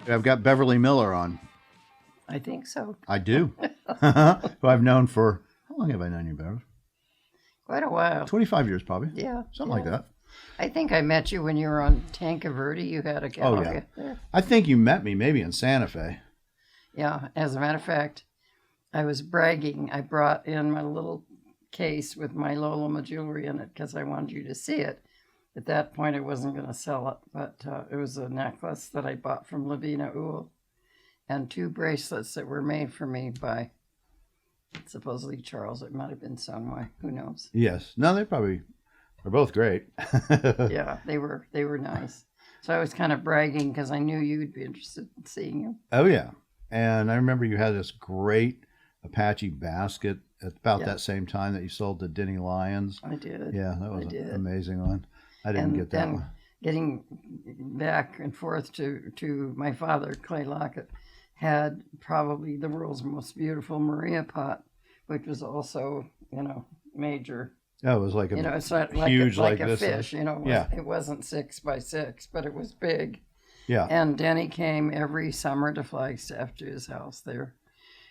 I've got Beverly Miller on. I think so. I do. Who I've known for, how long have I known you, Bev? Quite a while. 25 years, probably. Yeah. Something like that. I think I met you when you were on Tanca Verde. You had a gallery there. I think you met me maybe in Santa Fe. Yeah. As a matter of fact, I was bragging. I brought in my little case with my Loloma jewelry in it because I wanted you to see it. At that point, I wasn't going to sell it, but it was a necklace that I bought from Lavina Uhl and 2 bracelets that were made for me by supposedly Charles. It might have been Sunway. Who knows? Yes. No, they probably are both great. Yeah, they were nice. So I was kind of bragging because I knew you'd be interested in seeing them. Oh, yeah. And I remember you had this great Apache basket at about that same time that you sold to Denny Lyons. I did. Yeah, that was an amazing one. I didn't get that one. Getting back and forth to my father, Clay Lockett, had probably the world's most beautiful Maria pot, which was also, major. Yeah, it was like a it's not huge like a this fish. It wasn't 6 by 6, but it was big. Yeah. And Denny came every summer to Flagstaff to his house there,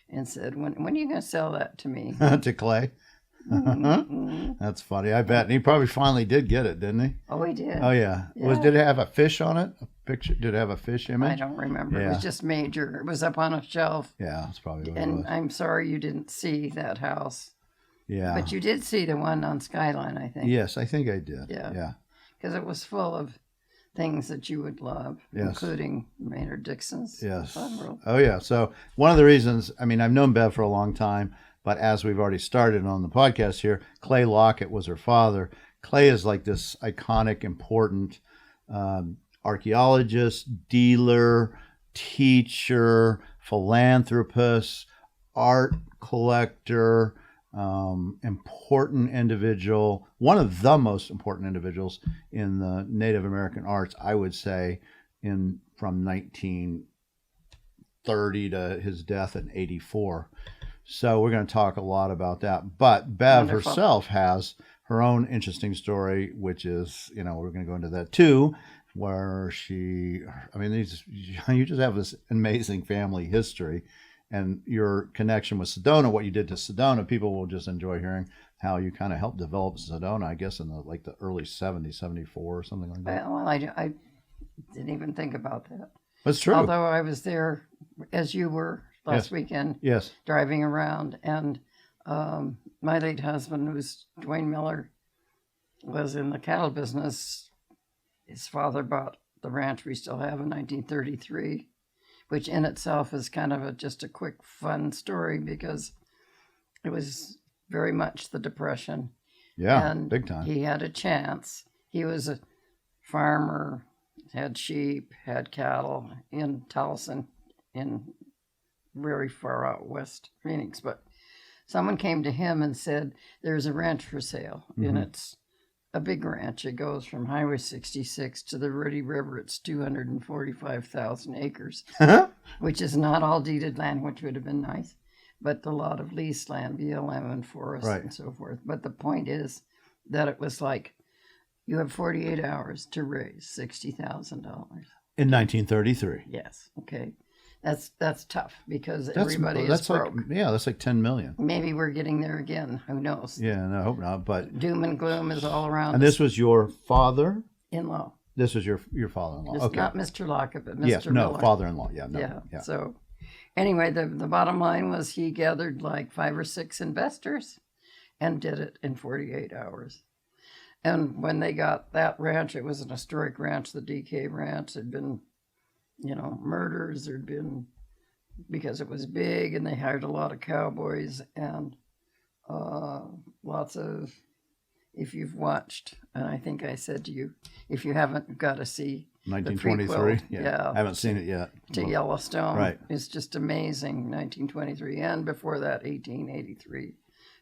and said, "When are you going to sell that to me?" To Clay. Mm-hmm. That's funny. I bet. And he probably finally did get it, didn't he? Oh, he did. Oh, yeah. Did it have a fish on it? A picture? Did it have a fish image? I don't remember. Yeah. It was just major. It was up on a shelf. Yeah, that's probably what it And was. I'm sorry you didn't see that house. Yeah. But you did see the one on Skyline, I think. Yes, I think I did. Yeah. Because it was full of things that you would love, including Maynard Dixon's Fun World. Oh, yeah. So one of the reasons, I've known Bev for a long time, but as we've already started on the podcast here, Clay Lockett was her father. Clay is like this iconic, important archaeologist, dealer, teacher, philanthropist, art collector, important individual, one of the most important individuals in the Native American arts, I would say, from 1930 to his death in 84. So we're going to talk a lot about that. But Bev herself has her own interesting story, which is, we're going to go into that too, where you just have this amazing family history. And your connection with Sedona, what you did to Sedona, people will just enjoy hearing how you kind of helped develop Sedona, I guess, in the early 70s, 74 or something like that. Well, I didn't even think about that. That's true. Although I was there, as you were last weekend, driving around. And my late husband, who's Dwayne Miller, was in the cattle business. His father bought the ranch we still have in 1933. Which in itself is kind of just a quick, fun story because it was very much the Depression. Yeah, and big time. He had a chance. He was a farmer, had sheep, had cattle in Towson, in very far out west Phoenix. But someone came to him and said, "There's a ranch for sale," and it's a big ranch. It goes from Highway 66 to the Ruddy River. It's 245,000 acres, which is not all deeded land, which would have been nice, but a lot of leased land, BLM and forest and so forth. But the point is that it was like, you have 48 hours to raise $60,000. In 1933. Yes. Okay. That's tough because everybody is broke. That's like 10 million. Maybe we're getting there again. Who knows? Yeah, no, I hope not. But doom and gloom is all around. And this was your father-in-law? This was your father-in-law. Okay. Not Mr. Lockett, but Mr. Miller. No, father-in-law. Yeah. So anyway, the bottom line was he gathered like 5 or 6 investors and did it in 48 hours. And when they got that ranch, it was an historic ranch, the DK Ranch. Had been murders. There'd been, because it was big and they hired a lot of cowboys and lots of, if you've watched, and I think I said to you, if you haven't got to see 1923, I haven't seen it yet. To Yellowstone, right? It's just amazing. 1923, and before that, 1883.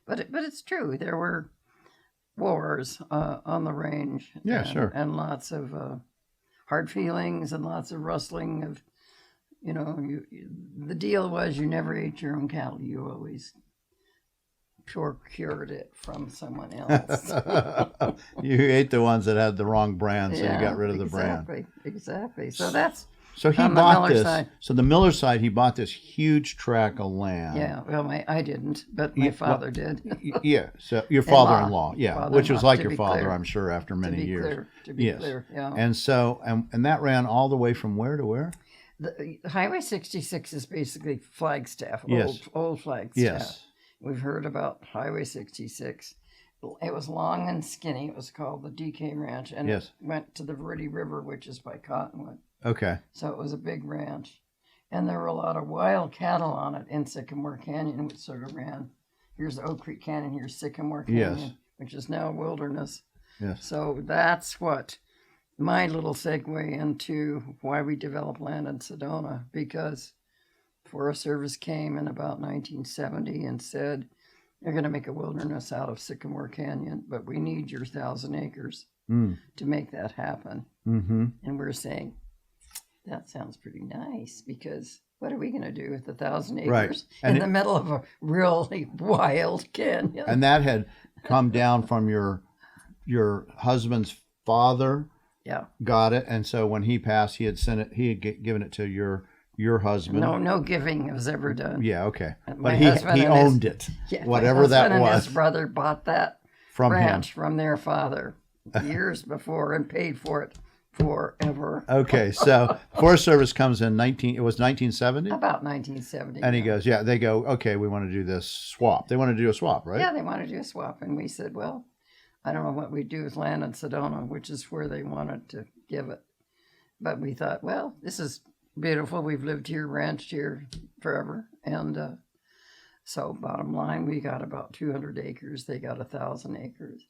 But it's true. There were wars on the range. Yeah, sure. And lots of hard feelings and lots of rustling of, the deal was you never ate your own cattle. You always procured it from someone else. You ate the ones that had the wrong brand, so you got rid of the brand. Exactly. So that's So he on the bought Miller this. side. So the Miller side, he bought this huge tract of land. Yeah, well, I didn't, but my father did. Yeah. So your father-in-law, yeah, Father-in-law, which was like to your be father, clear. I'm sure, after many years. To be Yes. clear, yeah. And so, and that ran all the way from where to where? The Highway 66 is basically Flagstaff, Yes. old Flagstaff. Yes. We've heard about Highway 66. It was long and skinny. It was called the DK Ranch, and Yes. it went to the Verde River, which is by Cottonwood. Okay. So it was a big ranch. And there were a lot of wild cattle on it in Sycamore Canyon, which sort of ran. Here's Oak Creek Canyon, here's Sycamore Canyon, Yes. which is now wilderness. Yes. So that's what my little segue into why we developed land in Sedona, because Forest Service came in about 1970 and said, they're going to make a wilderness out of Sycamore Canyon, but we need your 1,000 acres to make that happen. Mm-hmm. And we're saying, that sounds pretty nice, because what are we going to do with 1,000 acres Right. in the middle of a really wild canyon? And that had come down from your husband's father. Yeah. Got it. And so when he passed, he had sent it. He had given it to your husband. No giving was ever done. Yeah. Okay. My But husband he and owned it. Yeah, whatever that and was. his brother bought that from ranch him. from their father years before and paid for it forever. Okay. So Forest Service comes in 1970. About 1970. And he goes, yeah. They go, okay. We want to do this swap. They want to do a swap, right? Yeah, they wanted to do a swap, and we said, well, I don't know what we'd do with land in Sedona, which is where they wanted to give it. But we thought, well, this is beautiful. We've lived here, ranched here forever. And so bottom line, we got about 200 acres. They got 1,000 acres.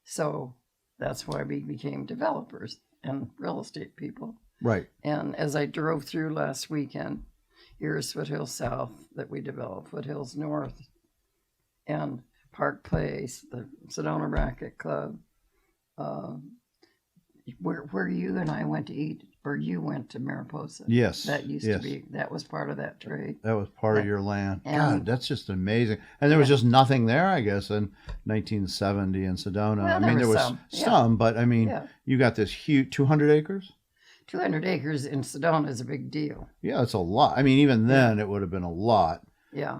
So that's why we became developers and real estate people. Right. And as I drove through last weekend, here's Foothills South that we developed, Foothills North, and Park Place, the Sedona Racket Club, where you and I went to eat, or you went to Mariposa. Yes. That used to be, that was part of that trade. That was part of your land. And- God, that's just amazing. And there was just nothing there, I guess, in 1970 in Sedona. Well, I mean, there was some, but I mean, you got this huge 200 acres? 200 acres in Sedona is a big deal. Yeah, it's a lot. I mean, even then it would have been a lot. Yeah.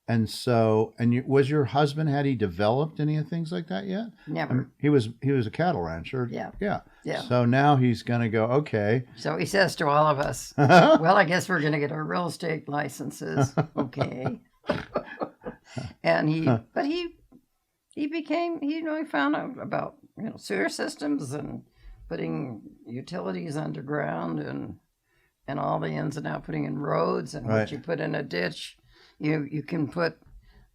And so, was your husband, had he developed any of things like that yet? Never. I mean, he was a cattle rancher. Yeah. Yeah. Yeah. So now he's going to go, okay. So he says to all of us, well, I guess we're going to get our real estate licenses. Okay. And he became, he found out about, sewer systems and putting utilities underground and all the ins and outs, putting in roads and what you put in a ditch. You can put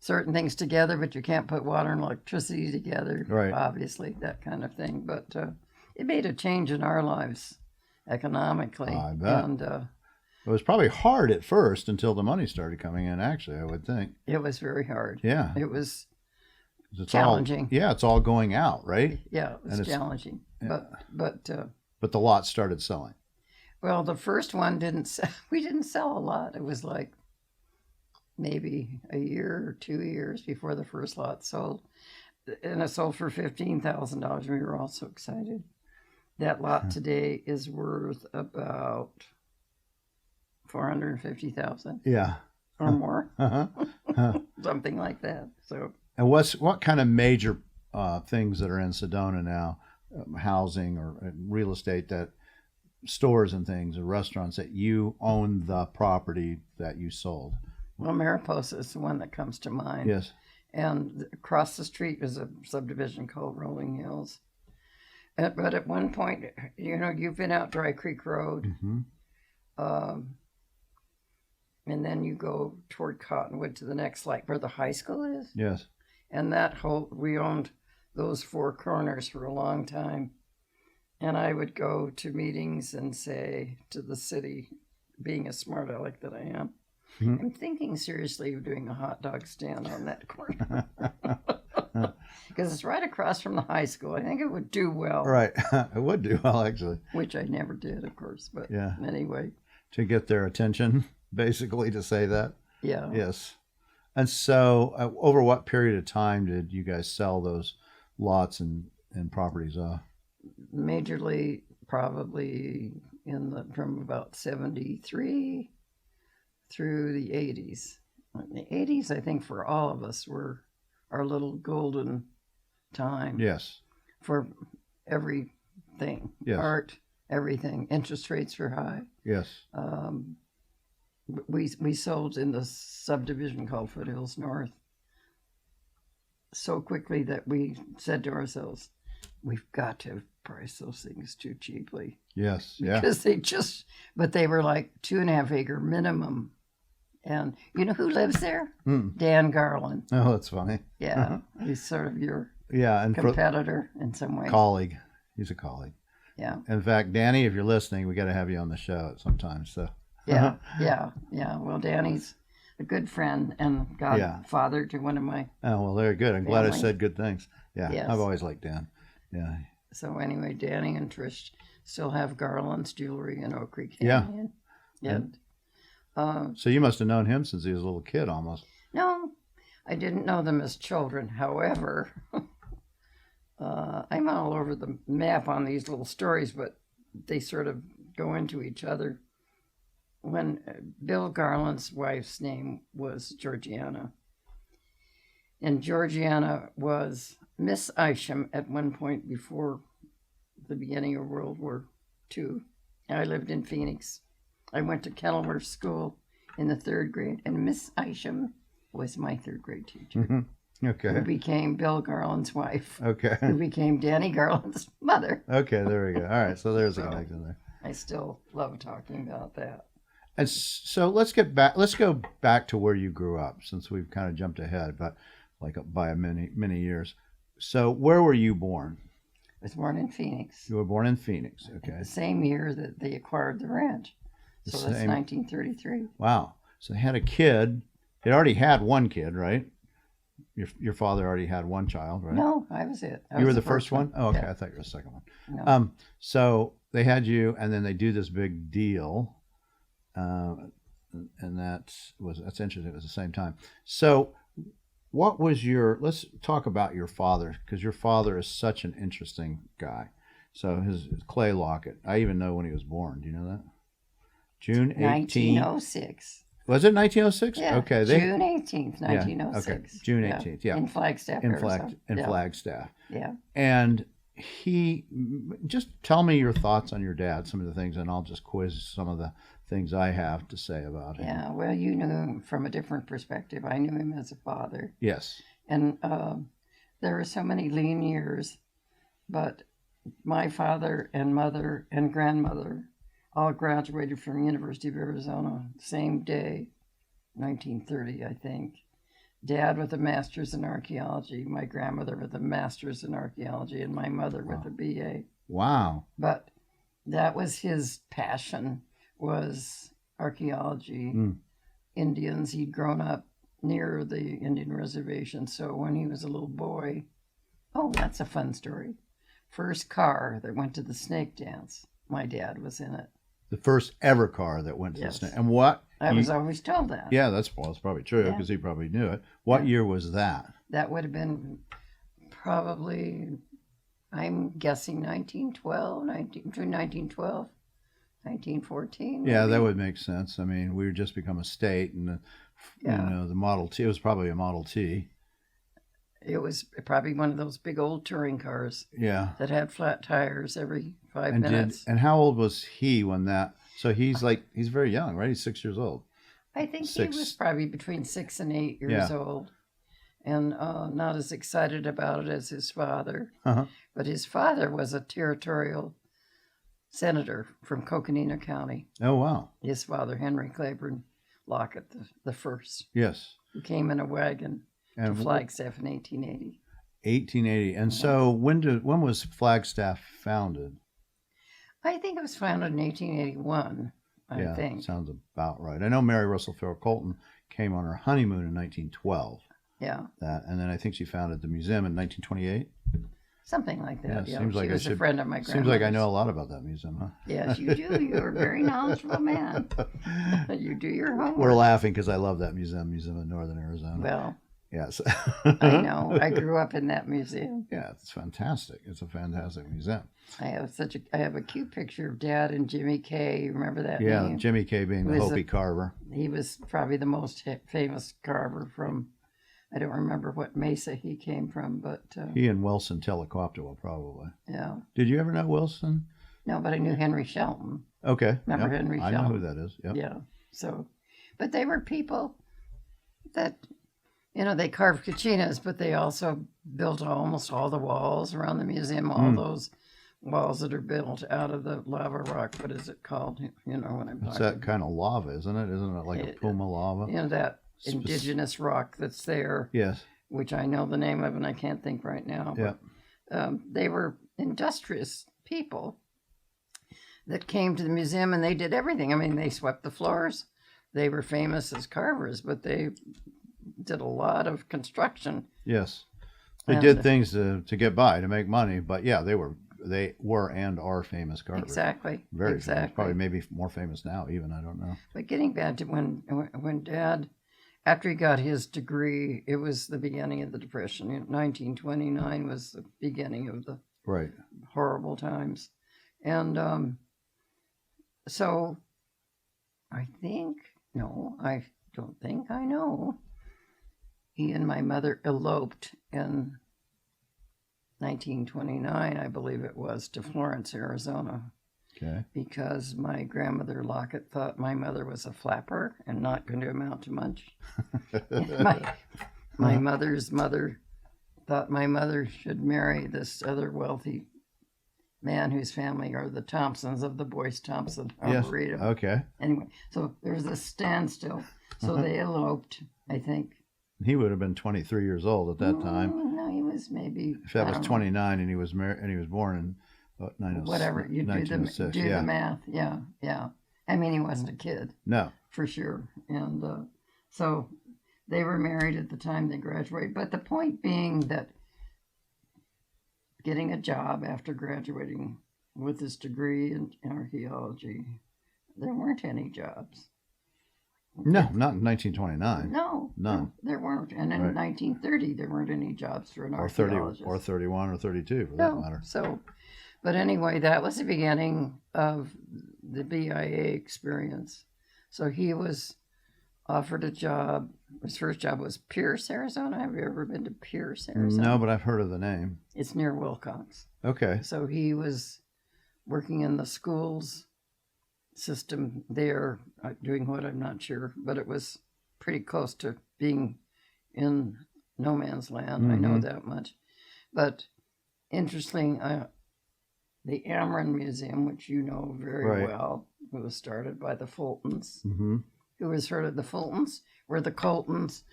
certain things together, but you can't put water and electricity together, obviously, that kind of thing. But it made a change in our lives economically. I bet. And it was probably hard at first until the money started coming in, actually, I would think. it was very hard. Yeah. It was It's challenging. It's all going out, right? Yeah, it was challenging. Yeah. But the lot started selling. well, the first one didn't sell. We didn't sell a lot. It was like maybe a year or 2 years before the first lot sold. And it sold for $15,000. We were all so excited. That lot today is worth about $450,000. Yeah. Or more. Uh-huh. Something like that. So. And what kind of major things that are in Sedona now, housing or real estate, that stores and things, or restaurants, that you own the property that you sold? Well, Mariposa is the one that comes to mind. Yes. And across the street is a subdivision called Rolling Hills. But at one point, you've been out Dry Creek Road. Mm-hmm. And then you go toward Cottonwood to the next, like where the high school is. Yes. And we owned those four corners for a long time. And I would go to meetings and say to the city, being a smart aleck that I am, I'm thinking seriously of doing a hot dog stand on that corner. Because it's right across from the high school. I think it would do well. Right. It would do well, actually. Which I never did, of course. But anyway. To get their attention, basically, to say that. Yeah. Yes. And so over what period of time did you guys sell those lots and properties off? Majorly, probably from about 73 through the 80s. The 80s, I think, for all of us were our little golden time. Yes. For everything. Yes. Art, everything. Interest rates were high. Yes. We sold in the subdivision called Foothills North so quickly that we said to ourselves, we've got to price those things too cheaply. Yes. Yeah. Because they were like 2.5 acre minimum. And you know who lives there? Dan Garland. Oh, that's funny. Yeah. He's sort of your and competitor in some ways. Colleague. He's a colleague. Yeah. In fact, Danny, if you're listening, we got to have you on the show at some time. So. Yeah. Well, Danny's a good friend and godfather to one of my. Oh, well, very good. I'm glad I families. said good things. Yeah. Yes. I've always liked Dan. Yeah. So anyway, Danny and Trish still have Garland's jewelry in Oak Creek Yeah. Canyon. So you must have known him since he was a little kid almost. No, I didn't know them as children. However, I'm all over the map on these little stories, but they sort of go into each other. When Bill Garland's wife's name was Georgiana, and Georgiana was Miss Isham at one point before the beginning of World War II. I lived in Phoenix. I went to Kenilworth School in the 3rd grade, and Miss Isham was my 3rd grade teacher. Mm-hmm. Okay. Who became Bill Garland's wife. Okay. Who became Danny Garland's mother. Okay, there we go. All right, so there's a connection there. I still love talking about that. And so let's go back to where you grew up, since we've kind of jumped ahead, but like by many years. So where were you born? I was born in Phoenix. You were born in Phoenix. Okay. The same year that they acquired the ranch. So that's 1933. Wow. So they had a kid. They already had one kid, right? Your father already had one child, right? No, I was it. You were the first one? Oh, okay. Yeah. I thought you were the second one. No. So they had you, and then they do this big deal. And that's interesting. It was the same time. So what was let's talk about your father, because your father is such an interesting guy. So his Clay Lockett. I even know when he was born. Do you know that? June 18th. 1906. Was it 1906? Yeah. Okay. June 18th, 1906. Okay. June 18th. Yeah. In Flagstaff, Arizona. Flagstaff. Yeah. And just tell me your thoughts on your dad, some of the things, and I'll just quiz some of the things I have to say about him. Yeah. Well, you knew him from a different perspective. I knew him as a father. Yes. And there were so many lean years, but my father and mother and grandmother all graduated from University of Arizona same day, 1930, I think. Dad with a master's in archaeology, my grandmother with a master's in archaeology, and my mother with a BA. Wow. But that was his passion, was archaeology. Indians. He'd grown up near the Indian reservation, so when he was a little boy, that's a fun story. First car that went to the snake dance, my dad was in it. The first ever car that went to the snake. And what? I was always told that. Yeah, that's probably true, because he probably knew it. What year was that? That would have been probably, I'm guessing 1912, between 1912, 1914. Yeah, maybe. that would make sense. I mean, we had just become a state, and the Model T, it was probably a Model T. It was probably one of those big old touring cars. Yeah. That had flat tires every 5 minutes. And how old was he when that? So he's very young, right? He's 6 years old. I think he was probably between 6 and 8 years old, and not as excited about it as his father. Uh-huh. But his father was a territorial senator from Coconino County. Oh, wow. His father, Henry Claiborne Lockett, the first. Yes. Who came in a wagon to Flagstaff in 1880. 1880. And so when was Flagstaff founded? I think it was founded in 1881, I think. Sounds about right. I know Mary Russell Farrell Colton came on her honeymoon in 1912. Yeah. And then I think she founded the museum in 1928. Something like that. Yeah, seems like she was a friend of my grandmother's. Seems like I know a lot about that museum, huh? Yes, you do. You're a very knowledgeable man. You do your homework. We're laughing because I love that museum of Northern Arizona. Well, Yes. I know. I grew up in that museum. Yeah, it's fantastic. It's a fantastic museum. I have a cute picture of Dad and Jimmy Kay. Remember that Yeah, name? Jimmy Kay being the Hopi Carver. He was probably the most famous carver from, I don't remember what mesa he came from, but... he and Wilson Telequoptewell, probably. Yeah. Did you ever know Wilson? No, but I knew Henry Shelton. Okay. Remember Henry Shelton? I know who that is. Yep. Yeah. So, but they were people that, they carved kachinas, but they also built almost all the walls around the museum, all those walls that are built out of the lava rock. What is it called? You know what I'm talking about. It's that kind of lava, isn't it? Isn't it like a puma lava? That indigenous rock that's there. Yes. Which I know the name of and I can't think right now. Yeah. They were industrious people that came to the museum and they did everything. I mean, they swept the floors. They were famous as carvers, but they did a lot of construction. Yes. They did things to get by, to make money, but yeah, they were and are famous carvers. Exactly. Very famous. Probably maybe more famous now even, I don't know. But getting back to when Dad, after he got his degree, it was the beginning of the Depression. 1929 was the beginning of the horrible times. And so I don't think I know. He and my mother eloped in 1929, I believe it was, to Florence, Arizona. Okay. Because my grandmother Lockett thought my mother was a flapper and not going to amount to much. my mother's mother thought my mother should marry this other wealthy man whose family are the Thompsons of the Boyce Thompson Arboretum. Yes. Okay. Anyway, so there was a standstill. So they eloped, I think. He would have been 23 years old at that time. No, he was maybe. If that was 29 and he was married and he was born in whatever, you do the math. Yeah. I mean, he wasn't a kid. No. For sure. And so they were married at the time they graduated. But the point being that getting a job after graduating with his degree in archaeology, there weren't any jobs. No, not in 1929. No, none. There weren't. And in 1930, there weren't any jobs for an archaeologist. Or 31 or 32, for that matter. So, but anyway, that was the beginning of the BIA experience. So he was offered a job. His first job was Pierce, Arizona. Have you ever been to Pierce, Arizona? No, but I've heard of the name. It's near Wilcox. Okay. So he was working in the schools system there, doing what I'm not sure, but it was pretty close to being in no man's land. I know that much. But interesting, the Ameren Museum, which you know very well, was started by the Fultons. Who has heard of the Fultons? We're the Coltons.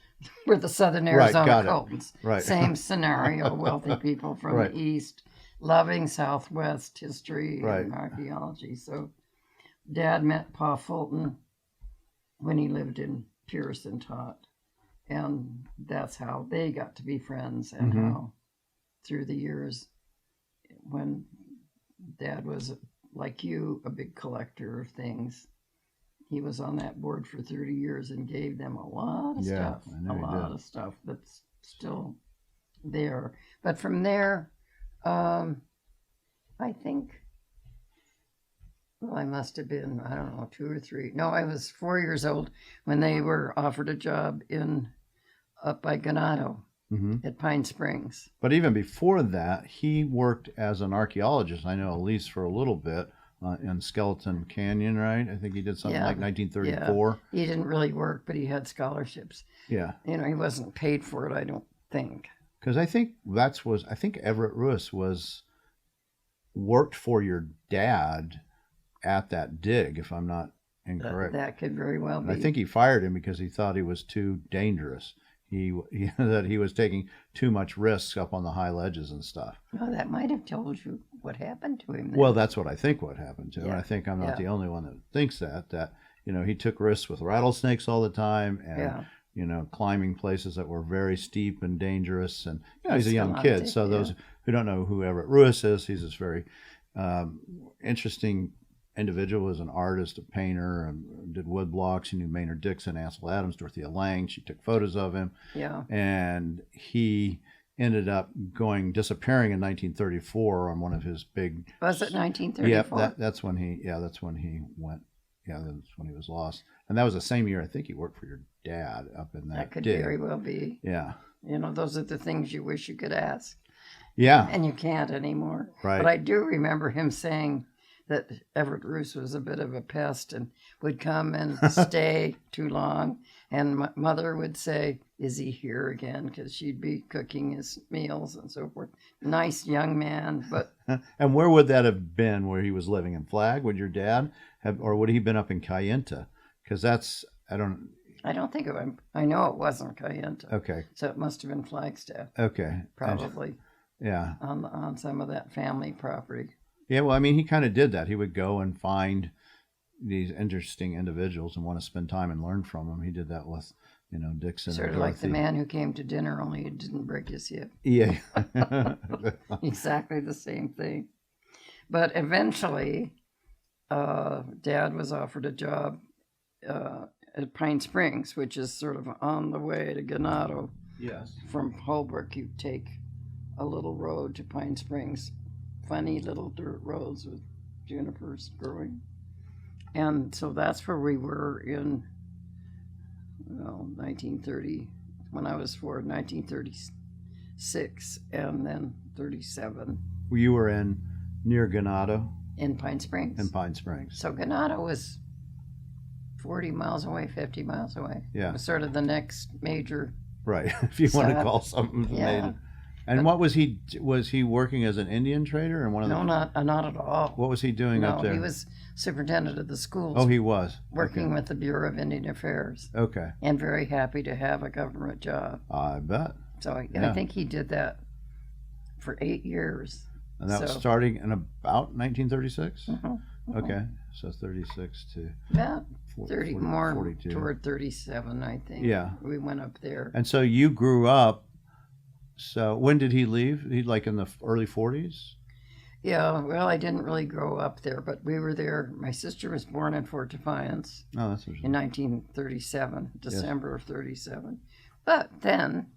We're the Southern Arizona Coltons. Right. Same scenario, wealthy people from the East, loving Southwest history and archaeology. So Dad met Pa Fulton when he lived in Pierce and taught. And that's how they got to be friends, and how through the years, when Dad was, like you, a big collector of things, he was on that board for 30 years and gave them a lot of stuff. A lot of stuff that's still there. But from there, I think, well, I must have been, I don't know, 2 or 3. No, I was 4 years old when they were offered a job up by Ganado at Pine Springs. But even before that, he worked as an archaeologist, I know, at least for a little bit, in Skeleton Canyon, right? I think he did something like 1934. Yeah. He didn't really work, but he had scholarships. Yeah. He wasn't paid for it, I don't think. Because I think Everett Ruiz worked for your dad at that dig, if I'm not incorrect. That could very well be. I think he fired him because he thought he was too dangerous. That he was taking too much risks up on the high ledges and stuff. Well, that might have told you what happened to him then. Well, that's what I think what happened to him. And I think I'm not the only one that thinks that he took risks with rattlesnakes all the time and climbing places that were very steep and dangerous. And he's a young kid. So those who don't know who Everett Ruiz is, he's this very interesting individual, was an artist, a painter, and did wood blocks. He knew Maynard Dixon, Ansel Adams, Dorothea Lange. She took photos of him. Yeah. And he ended up disappearing in 1934 on one of his big. Was it 1934? Yeah, that's when he went. Yeah, that's when he was lost. And that was the same year, I think, he worked for your dad up in that could dig. very well be. Yeah. Those are the things you wish you could ask. Yeah. And you can't anymore. Right. But I do remember him saying that Everett Roos was a bit of a pest and would come and stay too long. And my mother would say, "Is he here again?" Because she'd be cooking his meals and so forth. Nice young man, but... And where would that have been where he was living? In Flag? Would your dad have, or would he have been up in Kayenta? Because that's, I don't think of him. I know it wasn't Kayenta. Okay. So it must have been Flagstaff. Okay. Probably. Yeah. On some of that family property. Yeah, well, I mean, he kind of did that. He would go and find these interesting individuals and want to spend time and learn from them. He did that with, Dixon. Sort and of like the Dorothy. man who came to dinner, only he didn't break his hip. Yeah. Exactly the same thing. But eventually, Dad was offered a job at Pine Springs, which is sort of on the way to Ganado. Yes. From Holbrook, you take a little road to Pine Springs. Funny little dirt roads with junipers growing. And so that's where we were in 1930, when I was 1936, and then 37. You were near Ganado? In Pine Springs. In Pine Springs. So Ganado was 40 miles away, 50 miles away. Yeah. It was sort of the next major. Right, if you want to call something major. And what was he working as an Indian trader and one of No, not at all. What was he doing up there? He was superintendent of the schools. Oh, he was working with the Bureau of Indian Affairs. Okay. And very happy to have a government job. I bet. So I think he did that for 8 years. And that was starting in about 1936? Mm-hmm. Okay, so 36 to about 30, 40, more 42. toward 37, I think. Yeah. We went up there. And so you grew up. So when did he leave? He like in the early 40s? Yeah, well, I didn't really grow up there, but we were there. My sister was born in Fort Defiance in 1937, December of 37. But then,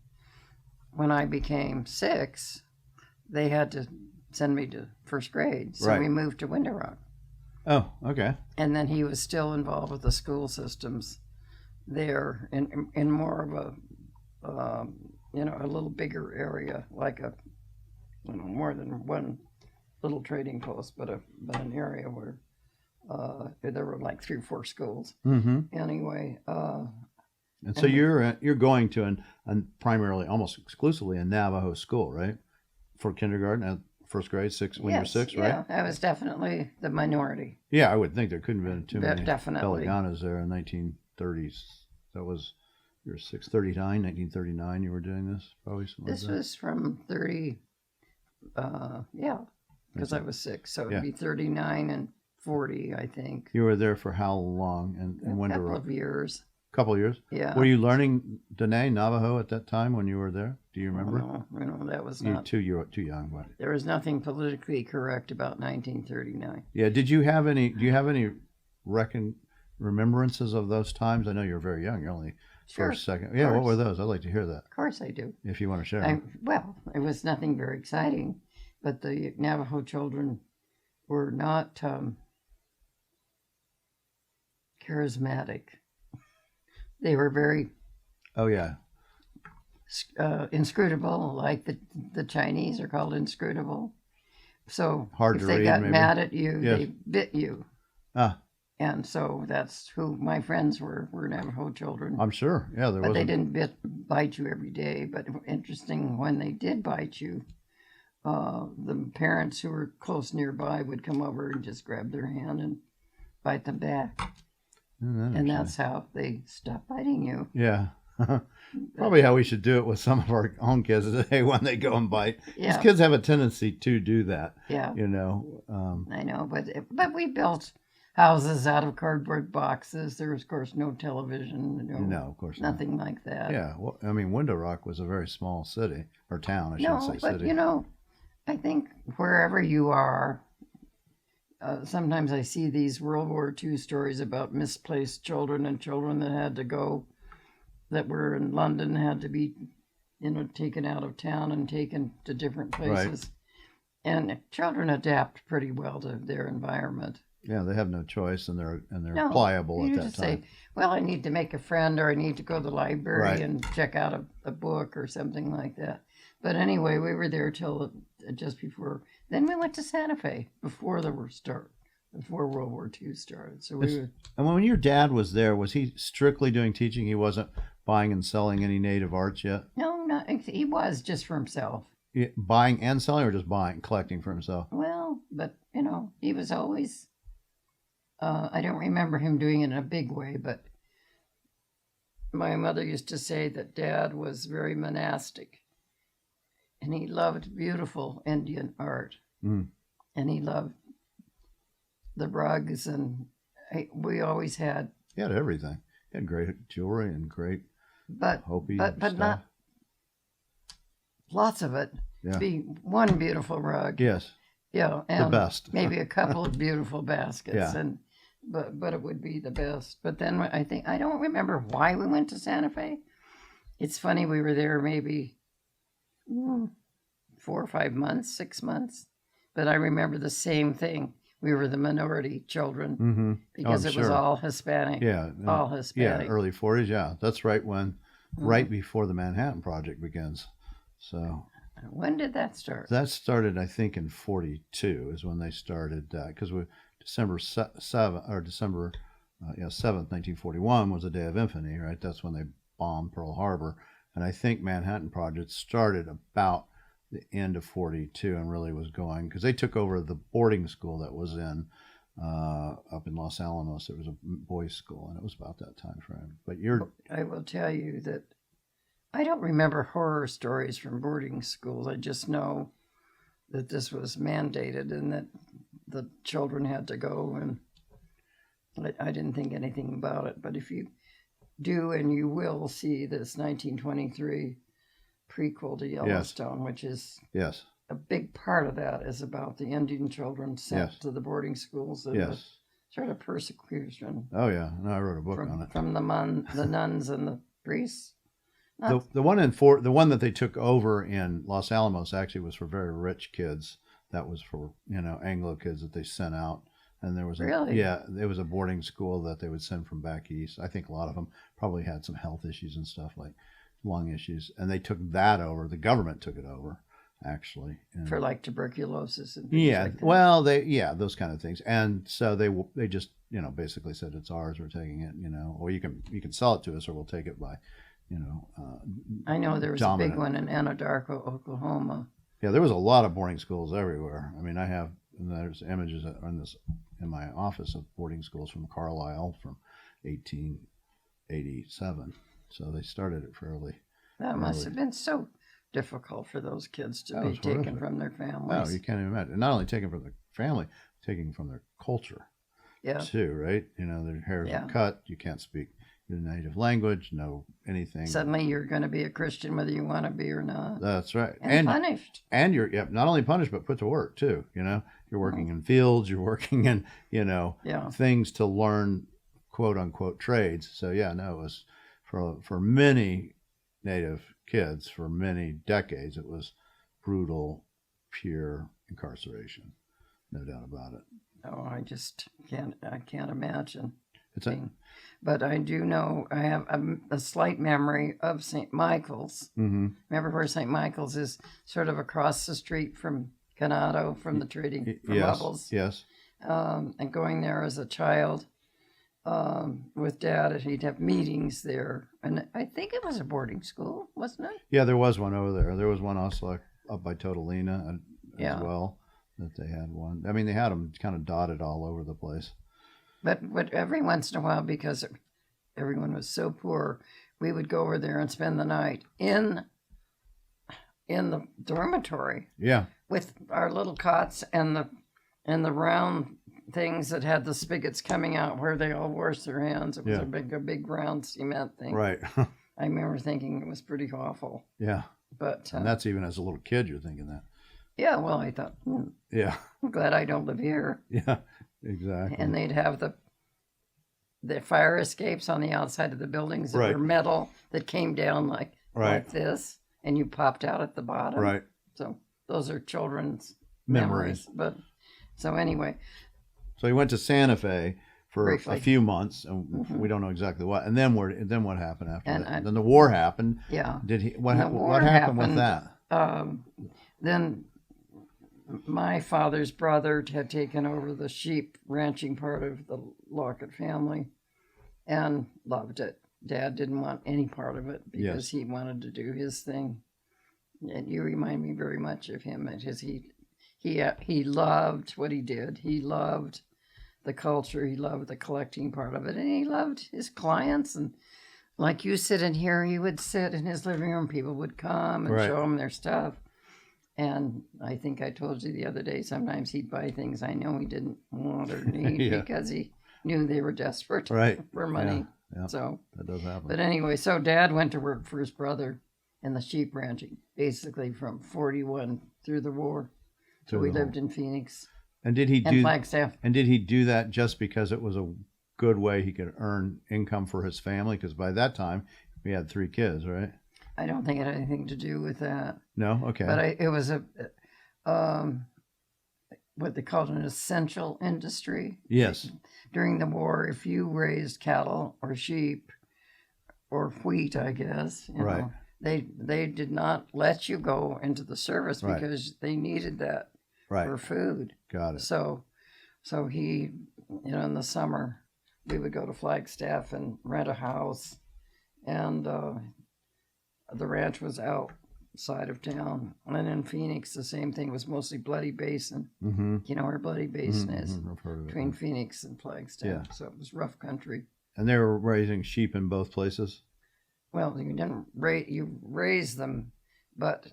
when I became 6, they had to send me to first grade, so we moved to Window Rock. Oh, okay. And then he was still involved with the school systems there in more of a a little bigger area, like more than one little trading post, but an area where there were like 3 or 4 schools. Mm-hmm. Anyway. And so you're going to an primarily, almost exclusively, a Navajo school, right? For kindergarten and first grade, when you're 6, right? Yeah, I was definitely the minority. Yeah, I would think there couldn't have been too many definitely. Belaganas there in 1930s. That was your 1939 you were doing this, probably something This like that. was from 30, because I was 6, so it'd be 39 and 40, I think. You were there for how long? And a couple of years. Couple of years? Yeah. Were you learning Dene, Navajo at that time when you were there? Do you remember? No, that was You not. were too young, but There was nothing politically correct about 1939. yeah. Do you have any remembrances of those times? I know you're very young. You're only first, second. Yeah, what were those? I'd like to hear that. Of course I do. If you want to share. Well, it was nothing very exciting, but the Navajo children were not charismatic. They were very inscrutable, like the Chinese are called inscrutable. So hard if to they read, got maybe. mad at you, Yes. they bit you. Ah. And so that's who my friends were Navajo children. I'm sure. Yeah, But they didn't bite you every day. But interesting, when they did bite you, the parents who were close nearby would come over and just grab their hand and bite them back. And that's how they stopped biting you. Yeah. Probably how we should do it with some of our own kids today when they go and bite. Yeah. These kids have a tendency to do that. Yeah. I know, but we built houses out of cardboard boxes. There was, of course, no television. No, of course not. Nothing like that. Yeah. Well, I mean, Window Rock was a very small city, or town, I shouldn't say but city. I think wherever you are, sometimes I see these World War II stories about misplaced children and children that had to go, that were in London, had to be, taken out of town and taken to different places. Right. And children adapt pretty well to their environment. Yeah, they have no choice, and they're pliable at that time. Say, well, I need to make a friend, or I need to go to the library and check out a book or something like that. But anyway, we were there till just before. Then we went to Santa Fe before World War II started. So And when your dad was there, was he strictly doing teaching? He wasn't buying and selling any native arts yet? No, not, he was just for himself. Buying and selling, or just collecting for himself? Well, but he was always. I don't remember him doing it in a big way, but my mother used to say that Dad was very monastic, and he loved beautiful Indian art, and he loved the rugs, and we always had. He had everything. He had great jewelry and great Hopi but stuff. Not lots of it. Yeah. Be one beautiful rug. Yes. Yeah, and the best. Maybe a couple of beautiful baskets, but it would be the best. But then I don't remember why we went to Santa Fe. It's funny, we were there maybe 4 or 5 months, 6 months, but I remember the same thing. We were the minority children because it was all Hispanic. Yeah, all Hispanic. Yeah, early 40s. Yeah, that's right right before the Manhattan Project begins. So. When did that start? That started, I think, in 42 is when they started, because December 7th, 1941 was the Day of Infamy, right? That's when they bombed Pearl Harbor. And I think Manhattan Project started about the end of 42 and really was going, because they took over the boarding school that was up in Los Alamos. It was a boys' school, and it was about that time frame. But I will tell you that I don't remember horror stories from boarding schools. I just know that this was mandated and that the children had to go, and I didn't think anything about it. But if you do, and you will see this 1923 prequel to Yellowstone, which is a big part of that is about the Indian children sent to the boarding schools and the sort of persecution. Oh, yeah. No, I wrote a book on it. From the nuns and the priests. The one that they took over in Los Alamos actually was for very rich kids. That was for Anglo kids that they sent out, and there was it was a boarding school that they would send from back east. I think a lot of them probably had some health issues and stuff like lung issues, and they took that over. The government took it over, actually, for like tuberculosis and things like that. Well, those kind of things, and so they just basically said it's ours. We're taking it, or you can sell it to us, or we'll take it by. I know there was a big one in Anadarko, Oklahoma. Yeah, there was a lot of boarding schools everywhere. I mean, there's images in my office of boarding schools from Carlisle from 1887. So they started it fairly. That must have been so difficult for those kids to be taken from their families. Oh, you can't even imagine. And not only taken from their family, taken from their culture. Yeah. Too, right? Their hairs are cut. You can't speak your native language, no anything. Suddenly you're going to be a Christian whether you want to be or not. That's right. And punished. And you're not only punished but put to work too. You're working in fields, you're working in things to learn quote unquote trades. So it was for many Native kids for many decades. It was brutal, pure incarceration, no doubt about it. Oh, I can't imagine. But I do know, I have a slight memory of St. Michael's. Mm-hmm. Remember where St. Michael's is sort of across the street from Canado, from the trading for Bubbles. Yes. And going there as a child with Dad, and he'd have meetings there. And I think it was a boarding school, wasn't it? Yeah, there was one over there. There was one also up by Totalina as well, that they had one. I mean, they had them kind of dotted all over the place. But every once in a while, because everyone was so poor, we would go over there and spend the night in the dormitory. Yeah. With our little cots and the round things that had the spigots coming out where they all wash their hands. It was a big round cement thing. Right. I remember thinking it was pretty awful. Yeah. But and that's even as a little kid, you're thinking that. Yeah, well, I thought, Yeah. I'm glad I don't live here. Yeah, exactly. And they'd have the fire escapes on the outside of the buildings that Right. were metal that came down like this, and you popped out at the bottom. Right. So those are children's Memories. But so anyway. So he went to Santa Fe for Briefly. a few months, and we don't know exactly what. And then what happened after that? Then the war happened. Yeah. Did he? What happened with that? Then my father's brother had taken over the sheep ranching part of the Lockett family, and loved it. Dad didn't want any part of it because he wanted to do his thing. And you remind me very much of him because he loved what he did. He loved the culture. He loved the collecting part of it, and he loved his clients. And like you sit in here, he would sit in his living room. People would come and show him their stuff. And I think I told you the other day, sometimes he'd buy things I know he didn't want or need because he knew they were desperate for money. Yeah. So that does happen. But anyway, so Dad went to work for his brother in the sheep ranching, basically from 41 through the war. So we lived in Phoenix. And did he do Flagstaff? And did he do that just because it was a good way he could earn income for his family? Because by that time we had 3 kids, right? I don't think it had anything to do with that. No, okay. But it was what they called an essential industry. Yes. During the war, if you raised cattle or sheep or wheat, I guess, you know, they did not let you go into the service because they needed that for food. Got it. So he, in the summer, we would go to Flagstaff and rent a house, and the ranch was outside of town. And in Phoenix, the same thing. It was mostly Bloody Basin. Mm-hmm. You know where Bloody Basin is? I've heard of it. Between Phoenix and Flagstaff. Yeah. So it was rough country. And they were raising sheep in both places? Well, you didn't raise them, but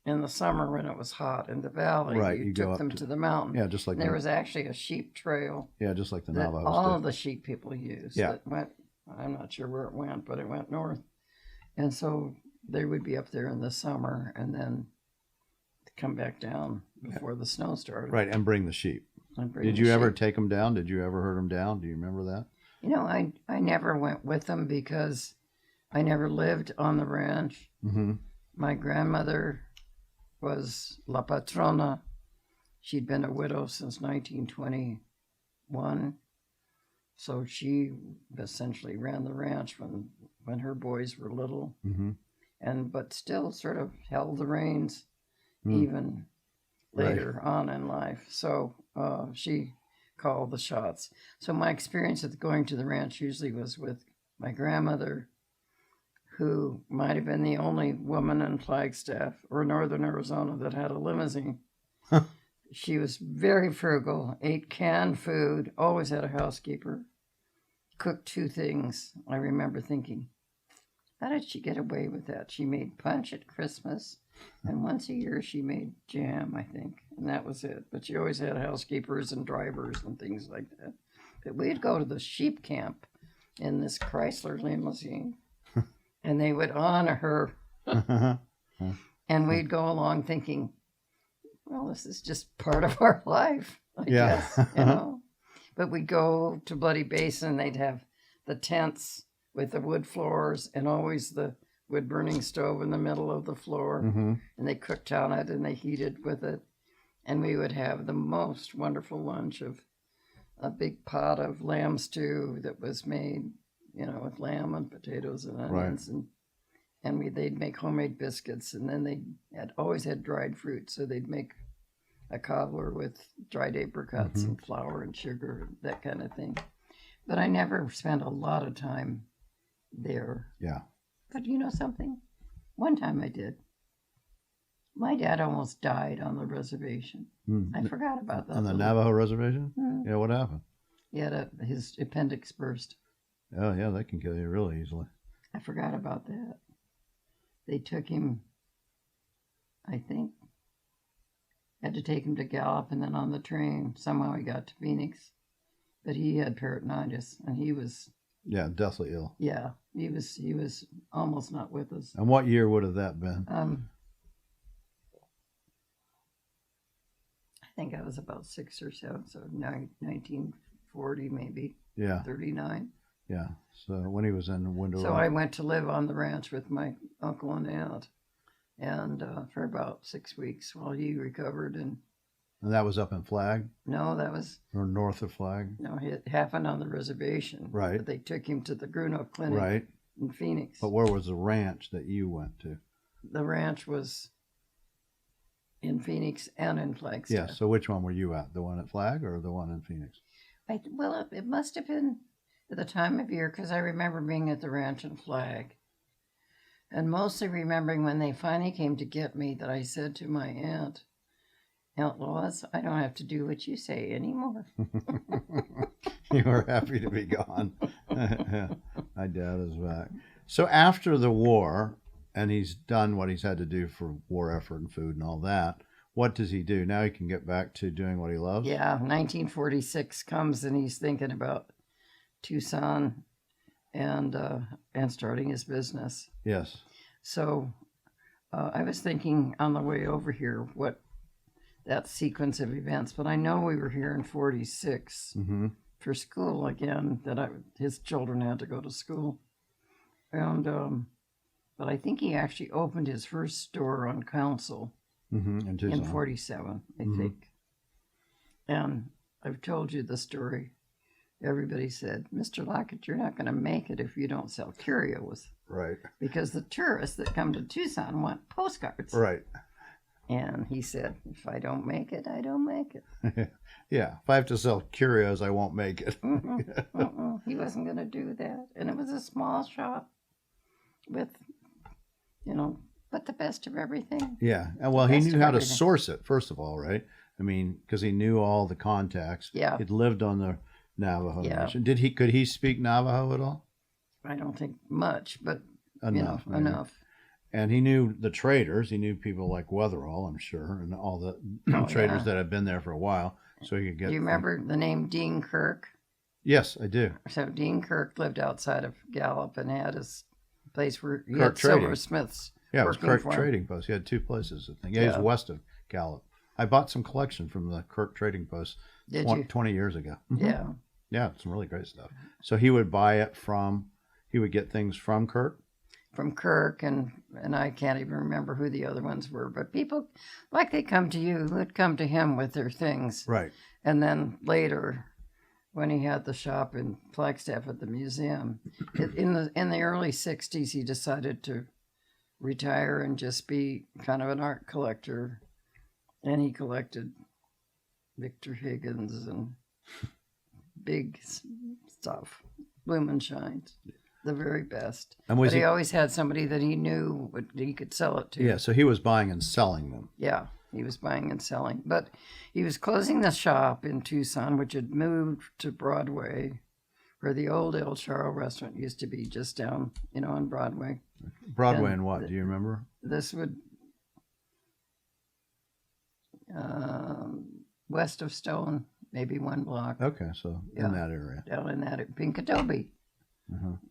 in the summer when it was hot in the valley, you took them to the mountain. Yeah, just like there was actually a sheep trail. Yeah, just like the Navajos. All of the sheep people used. Yeah. That went, I'm not sure where it went, but it went north. And so they would be up there in the summer and then come back down before the snow started. Right, and bring the sheep. Did you ever take them down? Did you ever herd them down? Do you remember that? I never went with them because I never lived on the ranch. Mm-hmm. My grandmother was La Patrona. She'd been a widow since 1921. So she essentially ran the ranch when her boys were little, but still sort of held the reins even later on in life. So she called the shots. So my experience with going to the ranch usually was with my grandmother, who might have been the only woman in Flagstaff or northern Arizona that had a limousine. She was very frugal, ate canned food, always had a housekeeper, cooked 2 things. I remember thinking, how did she get away with that? She made punch at Christmas, and once a year she made jam, I think, and that was it. But she always had housekeepers and drivers and things like that. But we'd go to the sheep camp in this Chrysler limousine, and they would honor her, and we'd go along thinking, well, this is just part of our life, I guess, But we'd go to Bloody Basin, they'd have the tents with the wood floors and always the wood-burning stove in the middle of the floor, and they cooked on it and they heated with it, and we would have the most wonderful lunch of a big pot of lamb stew that was made, with lamb and potatoes and onions, and they'd make homemade biscuits, and then they always had dried fruit, so they'd make a cobbler with dried apricots and flour and sugar, that kind of thing. But I never spent a lot of time there. Yeah. But you know something? One time I did. My dad almost died on the reservation. I forgot about that. On the Navajo reservation? Yeah, what happened? He had his appendix burst. Oh, yeah, that can kill you really easily. I forgot about that. They took him, I think, had to take him to Gallup, and then on the train, somehow he got to Phoenix. But he had peritonitis, and he was... Yeah, deathly ill. Yeah, he was almost not with us. And what year would have that been? think I was about 6 or 7, so 1940 maybe. Yeah. 39. Yeah. So when he was in Window So Rock. I went to live on the ranch with my uncle and aunt, and for about 6 weeks while he recovered. And that was up in Flag? no, that was Or north of Flag? no, it happened on the reservation. Right. But they took him to the Grunow Clinic Right. in Phoenix. But where was the ranch that you went to? The ranch was in Phoenix and in Flagstaff. Yeah. So which one were you at? The one at Flag or the one in Phoenix? Well, it must have been at the time of year, because I remember being at the ranch in Flag, and mostly remembering when they finally came to get me that I said to my aunt, Aunt Lois, I don't have to do what you say anymore. You were happy to be gone. My dad is back. So after the war, and he's done what he's had to do for war effort and food and all that, what does he do? Now he can get back to doing what he loves? Yeah, 1946 comes and he's thinking about Tucson and starting his business. Yes. So I was thinking on the way over here what that sequence of events, but I know we were here in 46 for school again, that his children had to go to school. And but I think he actually opened his first store on Council in 47, I think. And I've told you the story. Everybody said, Mr. Lockett, you're not going to make it if you don't sell curios. Right. Because the tourists that come to Tucson want postcards. Right. And he said, if I don't make it, I don't make it. Yeah. If I have to sell curios, I won't make it. He wasn't going to do that. And it was a small shop with, but the best of everything. Yeah. And well, he knew how to source it, first of all, right? I mean, because he knew all the contacts. Yeah. He'd lived on the Navajo Yeah. Nation. Could he speak Navajo at all? I don't think much, but Enough. Maybe. enough. And he knew the traders. He knew people like Weatherall, I'm sure, and all the traders that had been there for a while. So he could get. Do you remember the name Dean Kirk? Yes, I do. So Dean Kirk lived outside of Gallup and had his place where he Kirk had Trading. silversmiths. Yeah, it was working Kirk for him. Trading Post. He had two places, I think. Yeah, he was west of Gallup. I bought some collection from the Kirk Trading Post Did you? 20 years ago. Yeah. Yeah, some really great stuff. So he would buy it he would get things from Kirk? From Kirk, and I can't even remember who the other ones were, but people, like they come to you, would come to him with their things. Right. And then later, when he had the shop in Flagstaff at the museum, in the early 60s, he decided to retire and just be kind of an art collector. And he collected Victor Higgins and big stuff, Blumenshines, the very best. And but he always had somebody that he knew he could sell it to. Yeah, so he was buying and selling them. Yeah, he was buying and selling. But he was closing the shop in Tucson, which had moved to Broadway, where the old El Charro restaurant used to be, just down, on Broadway. Broadway and what? Do you remember? This would... west of Stone, maybe one block. Okay, so in that area. Down in that, Pink Adobe.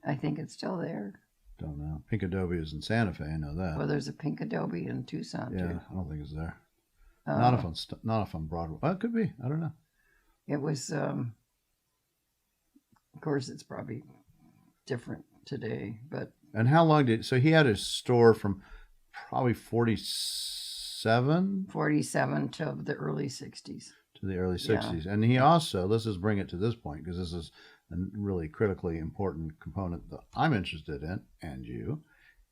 I think it's still there. Don't know. Pink Adobe is in Santa Fe, I know that. Well, there's a Pink Adobe in Tucson, yeah, too. I don't think it's there. Not if on Broadway. Well, it could be. I don't know. It was, of course, it's probably different today, but... And how long so he had his store from probably 47? 47 to the early 60s. To the early 60s. Yeah. And he also, let's just bring it to this point, because this is a really critically important component that I'm interested in, and you,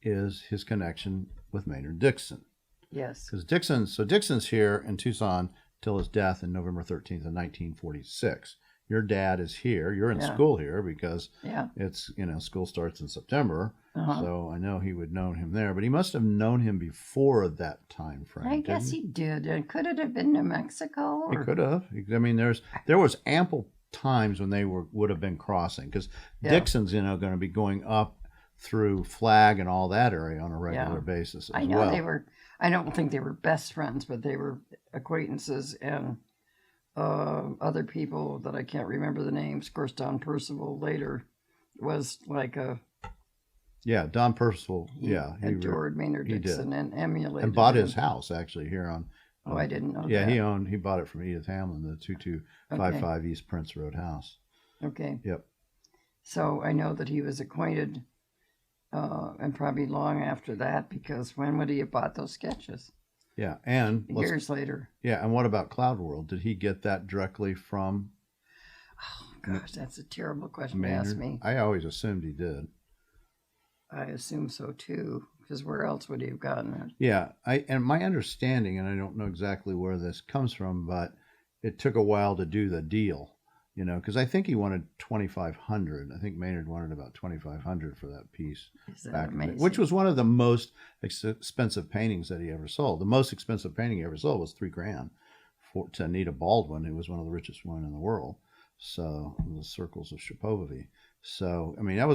is his connection with Maynard Dixon. Yes. Because Dixon's here in Tucson till his death in November 13th of 1946. Your dad is here. You're in school here because it's, school starts in September. So I know he would know him there, but he must have known him before that time frame. I guess he did. And could it have been New Mexico? He could have. I mean, there was ample times when they would have been crossing, because Dixon's, going to be going up through Flag and all that area on a regular basis as well. They were. I don't think they were best friends, but they were acquaintances, and other people that I can't remember the names. Of course, Don Percival later was like a... Yeah, Don Percival. He adored Maynard Dixon and emulated and bought him. his house actually here Oh, I didn't know Yeah, that. he bought it from Edith Hamlin, the 2255 East Prince Road house. Okay. Yep. So I know that he was acquainted, and probably long after that, because when would he have bought those sketches? Yeah, and years later. Yeah, and what about Cloud World? Did he get that directly from? Oh gosh, that's a terrible question Maynard? to ask me. I always assumed he did. I assume so too, because where else would he have gotten it? Yeah, and my understanding, and I don't know exactly where this comes from, but it took a while to do the deal, because I think he wanted 2,500. I think Maynard wanted about 2,500 for that piece. Is that amazing? Which was one of the most expensive paintings that he ever sold. The most expensive painting he ever sold was $3,000 to Anita Baldwin, who was one of the richest women in the world. So the Circles of Shapovavi. So I mean, that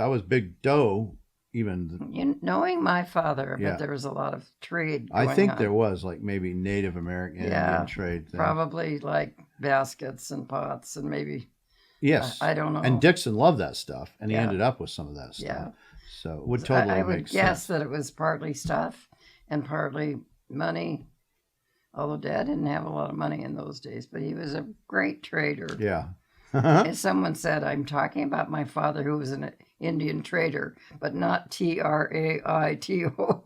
was big dough. Even knowing my father, but there was a lot of trade going I think on. There was like maybe Native American Indian trade thing. Probably like baskets and pots and maybe. Yes, I don't know. And Dixon loved that stuff, and he ended up with some of that stuff. Yeah. So it would totally I would make guess sense. that it was partly stuff and partly money. Although Dad didn't have a lot of money in those days, but he was a great trader. Yeah. As someone said, I'm talking about my father, who was an Indian trader, but not Traito.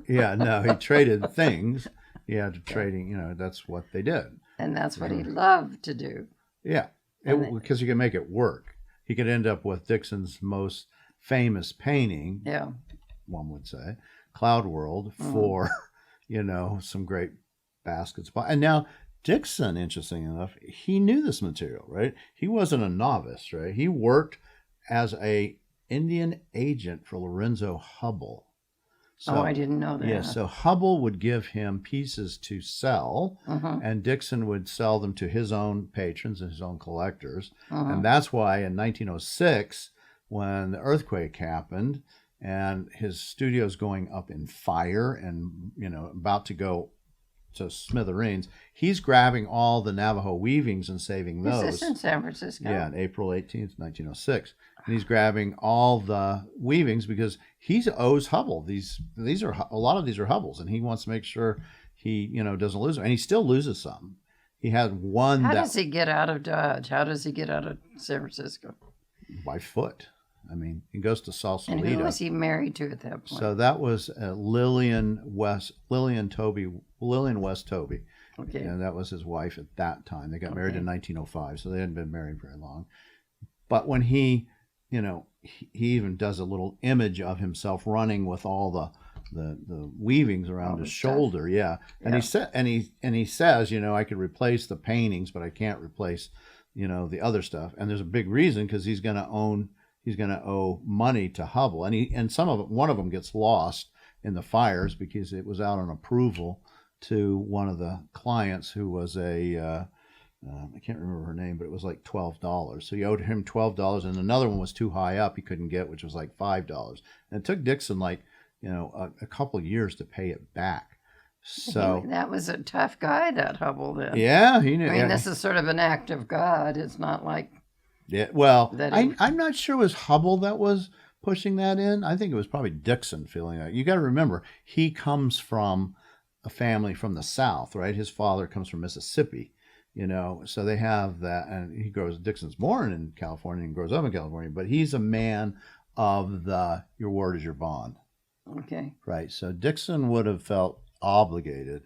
Yeah, no, he traded things. He had to trading, that's what they did. And that's what he loved to do. Yeah, because he could make it work. He could end up with Dixon's most famous painting, one would say, Cloud World, for, some great baskets. And now Dixon, interesting enough, he knew this material, right? He wasn't a novice, right? He worked as a Indian agent for Lorenzo Hubbell. So, I didn't know that. Yeah, so Hubbell would give him pieces to sell, and Dixon would sell them to his own patrons and his own collectors. And that's why in 1906, when the earthquake happened and his studio's going up in fire and, about to go to smithereens, he's grabbing all the Navajo weavings and saving those. Is this in San Francisco? Yeah, on April 18th, 1906. And he's grabbing all the weavings because he owes Hubbell. These are a lot of these are Hubbell's, and he wants to make sure he doesn't lose them, and he still loses some. He had one. How does he get out of Dodge? How does he get out of San Francisco? By foot. I mean, he goes to Sausalito. And who was he married to at that point? So that was Lillian West Toby. Okay. And that was his wife at that time. They got married in 1905, so they hadn't been married very long. But when he even does a little image of himself running with all the weavings around his shoulder. Stuff. Yeah. And he says, I could replace the paintings, but I can't replace, the other stuff. And there's a big reason, because he's going to owe money to Hubbell, and one of them gets lost in the fires because it was out on approval to one of the clients who was I can't remember her name, but it was like $12. So he owed him $12, and another one was too high up, he couldn't get, which was like $5. And it took Dixon a couple of years to pay it back. So that was a tough guy, that Hubbell. Then he knew. I mean, this is sort of an act of God. It's not like. Yeah, well, I'm not sure it was Hubbell that was pushing that in. I think it was probably Dixon feeling that. You got to remember, he comes from a family from the South, right? His father comes from Mississippi, so they have that. And Dixon's born in California and grows up in California, but he's a man of your word is your bond. Okay. Right. So Dixon would have felt obligated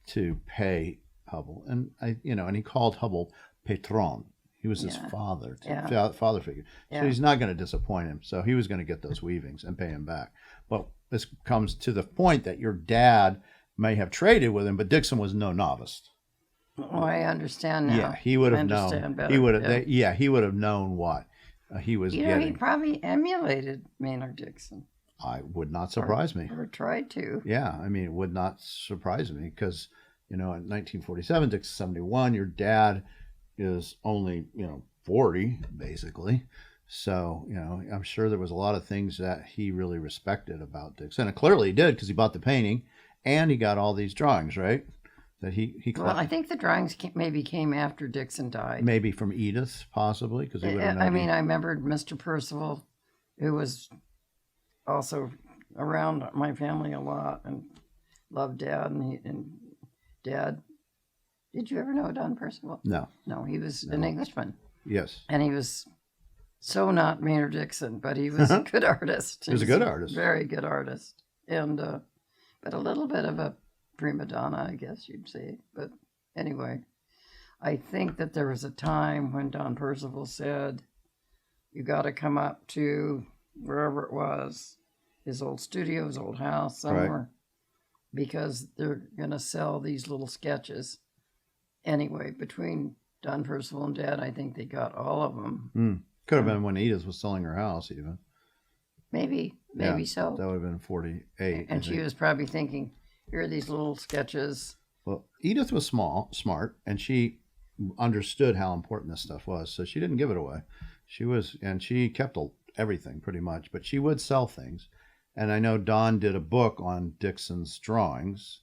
to pay Hubbell. And he called Hubbell Patron. He was his father figure. So he's not going to disappoint him. So he was going to get those weavings and pay him back. Well, this comes to the point that your dad may have traded with him, but Dixon was no novice. Oh, I understand now. Yeah, he would have known. Better. He would have. He would have known what he was getting. He probably emulated Maynard Dixon. I would not surprise me. Or tried to. Yeah, I mean, it would not surprise me because in 1947, Dixon 71, your dad is only 40 basically. So I'm sure there was a lot of things that he really respected about Dixon, and clearly he did because he bought the painting and he got all these drawings, right? That he well, I think the drawings maybe came after Dixon died. Maybe from Edith, possibly, because he would have known. I mean, I remembered Mr. Percival, who was also around my family a lot and loved Dad, and Dad, did you ever know Don Percival? No. No, he was an Englishman. Yes. And he was so not Maynard Dixon, but he was a good artist. He was a good artist. Very good artist. And, but a little bit of a prima donna, I guess you'd say. But anyway, I think that there was a time when Don Percival said, you got to come up to wherever it was, his old studio, his old house, somewhere, right, because they're going to sell these little sketches. Anyway, between Don Percival and Dad, I think they got all of them. Could have been when Edith was selling her house, even. Maybe so. That would have been 48. And she was probably thinking, here are these little sketches. Well, Edith was smart, and she understood how important this stuff was, so she didn't give it away. She kept everything pretty much, but she would sell things. And I know Don did a book on Dixon's drawings,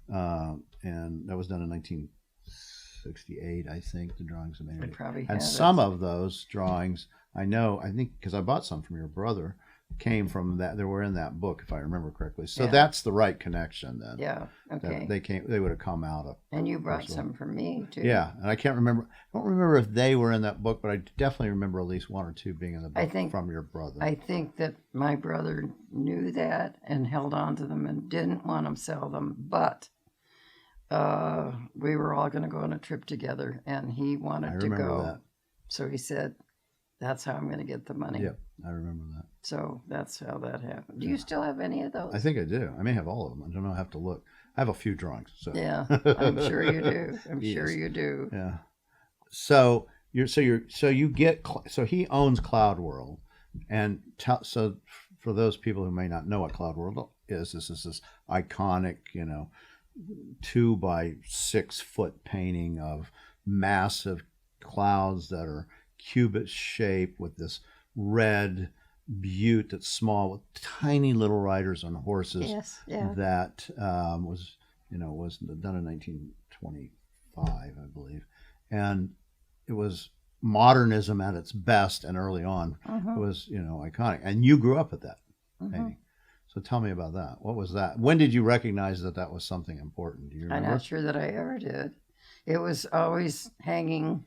and that was done in 1968, I think, the drawings of Maynard. And some of those drawings, I think, because I bought some from your brother, came from that. They were in that book, if I remember correctly. So that's the right connection then. Yeah, okay. They would have come out of. And you brought some for me, too. Yeah, and I don't remember if they were in that book, but I definitely remember at least one or two being in the book from your brother. I think that my brother knew that and held on to them and didn't want to sell them, but we were all going to go on a trip together, and he wanted to go. That. So he said, that's how I'm going to get the money. Yeah, I remember that. So that's how that happened. Do you still have any of those? I think I do. I may have all of them. I don't know. I have to look. I have a few drawings. So. Yeah, I'm sure you do. Sure you do. Yeah. So he owns Cloud World, and so for those people who may not know what Cloud World is, this is this iconic, 2 by 6 foot painting of massive clouds that are cubit shaped with this red butte that's small with tiny little riders on horses. Yes, yeah. That was done in 1925, I believe, and it was modernism at its best, and early on it was iconic. And you grew up with that painting. So tell me about that. What was that? When did you recognize that was something important? Do you remember? I'm not sure that I ever did. It was always hanging,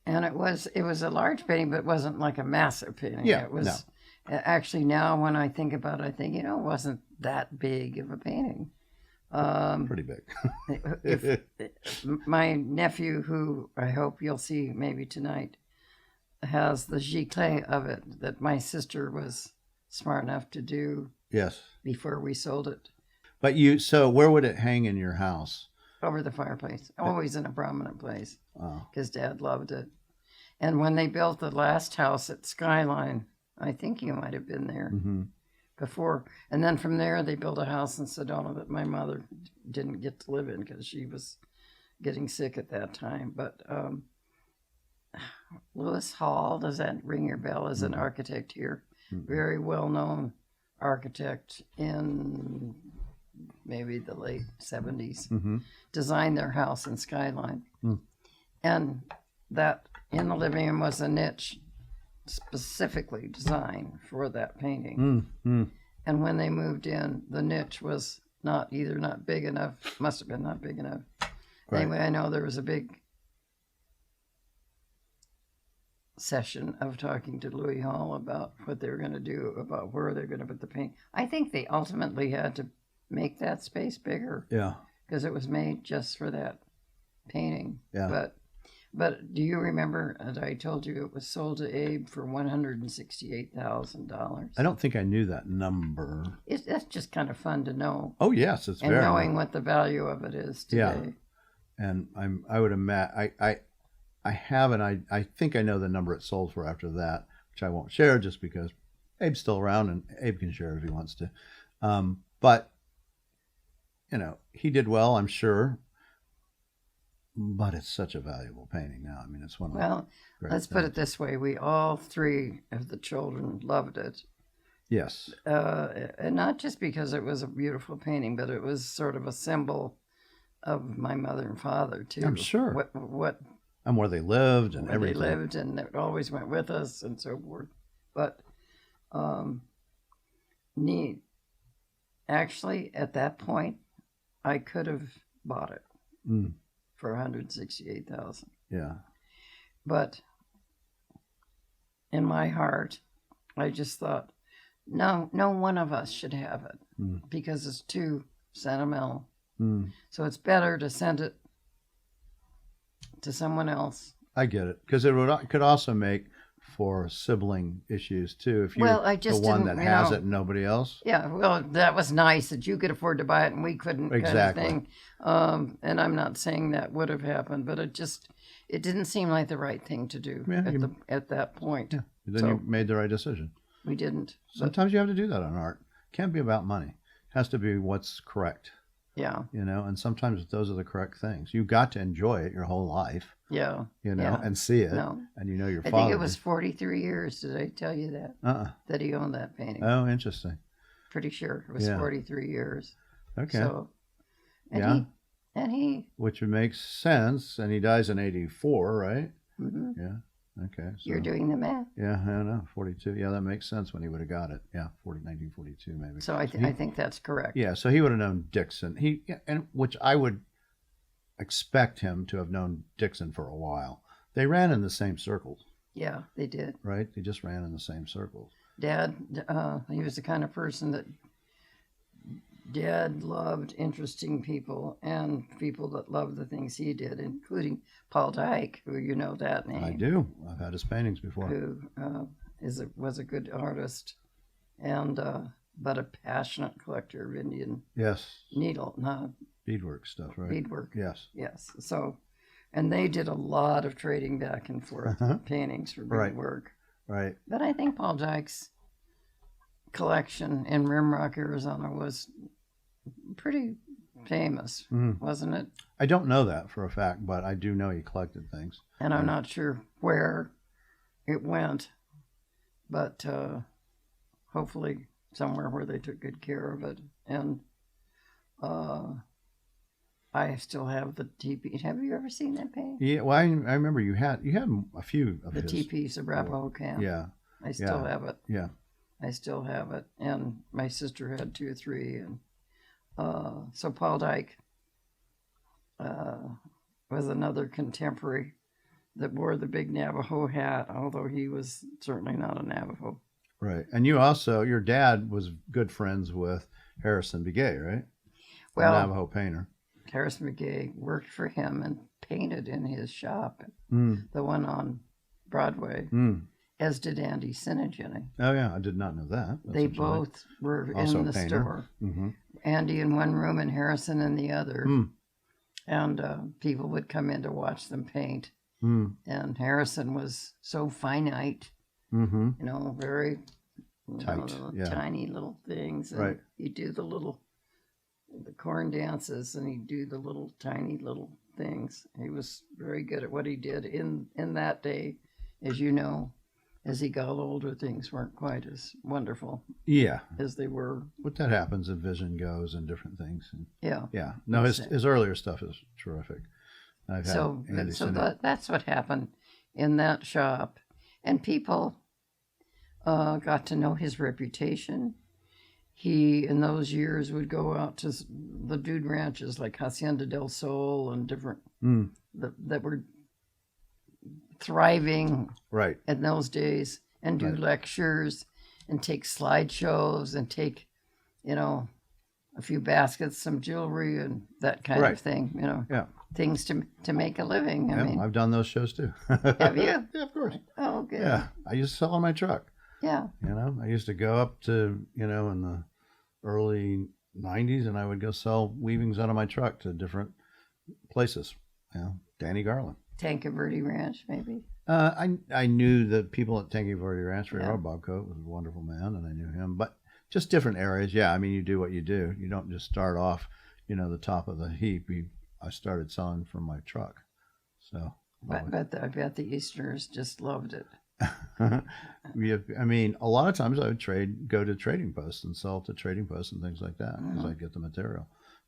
and it was a large painting, but it wasn't like a massive painting. Yeah, it was actually, now when I think about it, I think it wasn't that big of a painting. Pretty big. If my nephew, who I hope you'll see maybe tonight, has the giclée of it that my sister was smart enough to do. Yes. Before we sold it. But so where would it hang in your house? Over the fireplace. Always in a prominent place. Because Dad loved it. And when they built the last house at Skyline, I think you might have been there before. And then from there, they built a house in Sedona that my mother didn't get to live in because she was getting sick at that time. But Lewis Hall, does that ring your bell, as an architect here? Very well-known architect in maybe the late 70s, designed their house in Skyline. And that in the living room was a niche specifically designed for that painting. And when they moved in, the niche was not big enough, must have been not big enough. Right. Anyway, I know there was a big session of talking to Louis Hall about what they were going to do, about where they're going to put the paint. I think they ultimately had to make that space bigger. Yeah. Because it was made just for that painting. Yeah. But do you remember, as I told you, it was sold to Abe for $168,000. I don't think I knew that number. That's just kind of fun to know. Oh, yes. It's very. And knowing what the value of it is today. Yeah. And I would imagine, I have, and I think I know the number it sold for after that, which I won't share just because Abe's still around and Abe can share if he wants to. But, he did well, I'm sure. But it's such a valuable painting now. I mean, it's one of the let's put it this way. We all 3 of the children loved it. Yes. And not just because it was a beautiful painting, but it was sort of a symbol of my mother and father, too. I'm sure. What and where they lived and everything. They lived, and it always went with us and so forth. But neat. Actually, at that point, I could have bought it. for $168,000. Yeah. But in my heart, I just thought, no one of us should have it because it's too sentimental. So it's better to send it to someone else. I get it, because it could also make for sibling issues too. If you're the one that has it and nobody else. Yeah, well, that was nice that you could afford to buy it and we couldn't. Exactly. Kind of thing. And I'm not saying that would have happened, but it didn't seem like the right thing to do at that point. Yeah. Then you made the right decision. We didn't. Sometimes you have to do that on art. It can't be about money. It has to be what's correct. Yeah. And sometimes those are the correct things. You've got to enjoy it your whole life. Yeah. And see it. No. And your father. I think it was 43 years. Did I tell you that? That he owned that painting. Oh, interesting. Pretty sure it was 43 years. Okay. So, he. Which makes sense. And he dies in 84, right? Mm-hmm. Yeah. Okay. So, you're doing the math. Yeah, I don't know. 42. Yeah, that makes sense when he would have got it. Yeah, 1942 maybe. So I think that's correct. Yeah, so he would have known Dixon. Which I would expect him to have known Dixon for a while. They ran in the same circles. Yeah, they did. Right? They just ran in the same circles. Dad, he was the kind of person that Dad loved interesting people and people that loved the things he did, including Paul Dyke, who you know that name. I do. I've had his paintings before. Who was a good artist, and but a passionate collector of Indian beadwork stuff, right? Beadwork. Yes. So, and they did a lot of trading back and forth paintings for beadwork. Right. But I think Paul Dyke's collection in Rimrock, Arizona was pretty famous, wasn't it? I don't know that for a fact, but I do know he collected things. And I'm not sure where it went, but hopefully somewhere where they took good care of it. And I still have the teepee. Have you ever seen that painting? Yeah, well, I remember you had a few of the his. teepees of Arapahoe Camp. Yeah. I still have it. Yeah. I still have it. And my sister had 2 or 3. And so Paul Dyke was another contemporary that wore the big Navajo hat, although he was certainly not a Navajo. Right. And your dad was good friends with Harrison Begay, right? Well, the Navajo painter. Harrison Begay worked for him and painted in his shop, the one on Broadway, as did Andy Sinigine. Oh, yeah. I did not know that. They both were also in the store. Mm-hmm. Andy in one room and Harrison in the other. And people would come in to watch them paint. And Harrison was so finite, very tight, tiny little things. And right. He'd do the corn dances, and he'd do the little tiny little things. He was very good at what he did in that day. As you know, as he got older, things weren't quite as wonderful as they were. But that happens as vision goes and different things. And yeah. No, his earlier stuff is terrific. So that's what happened in that shop. And people got to know his reputation. He, in those years, would go out to the dude ranches like Hacienda del Sol and different that were thriving in those days, and do lectures and take slideshows and take, a few baskets, some jewelry, and that kind of thing. Things to make a living. I mean, I've done those shows too. Have you? Yeah, of course. Oh, good. Yeah, I used to sell on my truck. Yeah. I used to go up to, in the early 90s, and I would go sell weavings out of my truck to different places. Danny Garland. Tanque Verde Ranch, maybe? I knew the people at Tanque Verde Ranch. Bob Coate was a wonderful man, and I knew him. But just different areas. Yeah, I mean, you do what you do. You don't just start off, the top of the heap. I started selling from my truck. So. I bet the Easterners just loved it. I mean, a lot of times I would go to trading posts and sell to trading posts and things like that because I'd get the material.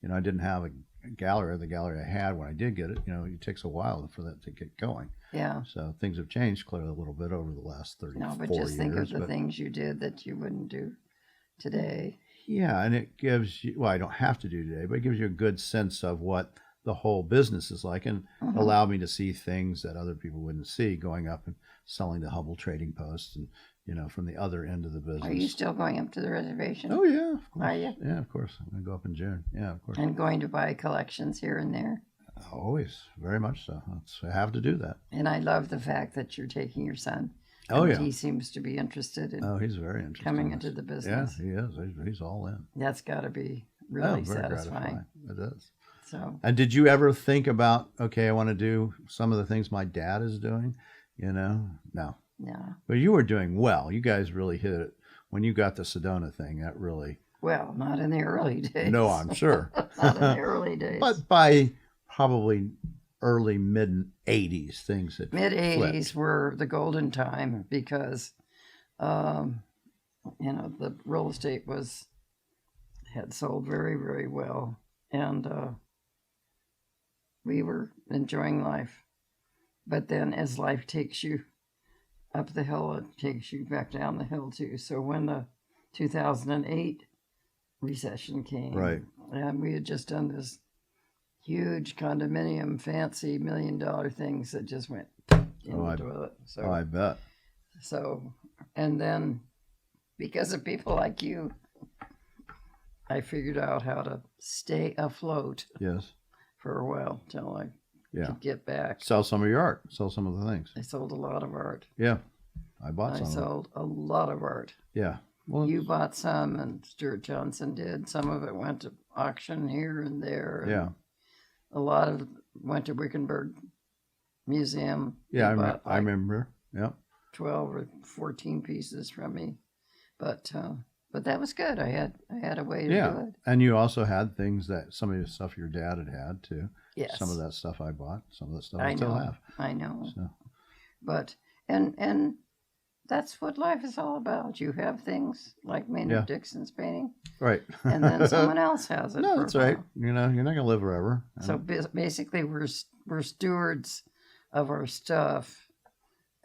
I didn't have a gallery. The gallery I had when I did get it, it takes a while for that to get going. Yeah. So things have changed clearly a little bit over the last 34 years. No, but just think of the things you did that you wouldn't do today. Yeah, and it gives you, I don't have to do today, but it gives you a good sense of what the whole business is like, and allowed me to see things that other people wouldn't see, going up and selling the Hubble trading posts and, from the other end of the business. Are you still going up to the reservation? Oh, yeah. Of course. Are you? Yeah, of course. I'm going to go up in June. Yeah, of course. And going to buy collections here and there? Always. Very much so. I have to do that. And I love the fact that you're taking your son. Oh, yeah. He seems to be interested in he's very interested coming into the business. Yeah, he is. He's all in. That's got to be really very satisfying. Gratifying. It is. So. And did you ever think about, okay, I want to do some of the things my dad is doing? No. No. But you were doing well. You guys really hit it. When you got the Sedona thing, that really... Well, not in the early days. No, I'm sure. Not in the early days. But by probably early, mid-'80s, things had Mid-'80s flipped. were the golden time because, the real estate had sold very, very well. And we were enjoying life. But then as life takes you up the hill, it takes you back down the hill too. So when the 2008 recession came, Right. And we had just done this huge condominium, fancy $1 million things that just went in the toilet. So, I bet. So, and then because of people like you, I figured out how to stay afloat. Yes. For a while till I could get back. Sell some of your art. Sell some of the things. I sold a lot of art. Yeah. I bought some. I sold a lot of art. Yeah. Well, you bought some, and Stuart Johnson did. Some of it went to auction here and there. And yeah. A lot of it went to Wickenburg Museum. Yeah, I remember. Yeah. 12 or 14 pieces from me, but that was good. I had a way to do it. And you also had things that some of the stuff your dad had too. Yes. Some of that stuff I bought. Some of that stuff I still have. I know. So. But and that's what life is all about. You have things like Maynard Dixon's painting, right? And then someone else has it. No, that's right. You're not going to live forever. So basically, we're stewards of our stuff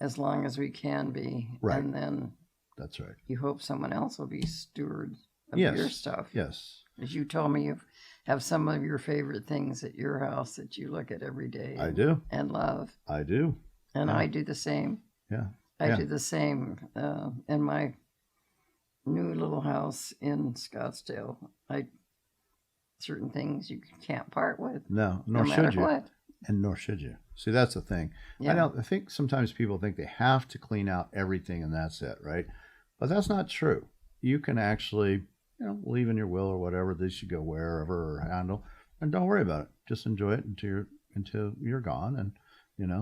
as long as we can be, right? And then that's right. You hope someone else will be stewards of your stuff. Yes. As you told me, you have some of your favorite things at your house that you look at every day. I do. And love. I do. And I do the same. Yeah. I do the same in my new little house in Scottsdale. Certain things you can't part with. No should you. What. And nor should you. See, that's the thing. Yeah. I think sometimes people think they have to clean out everything and that's it, right? But that's not true. You can actually, leave in your will or whatever they should go wherever or handle, and don't worry about it. Just enjoy it until you're gone, and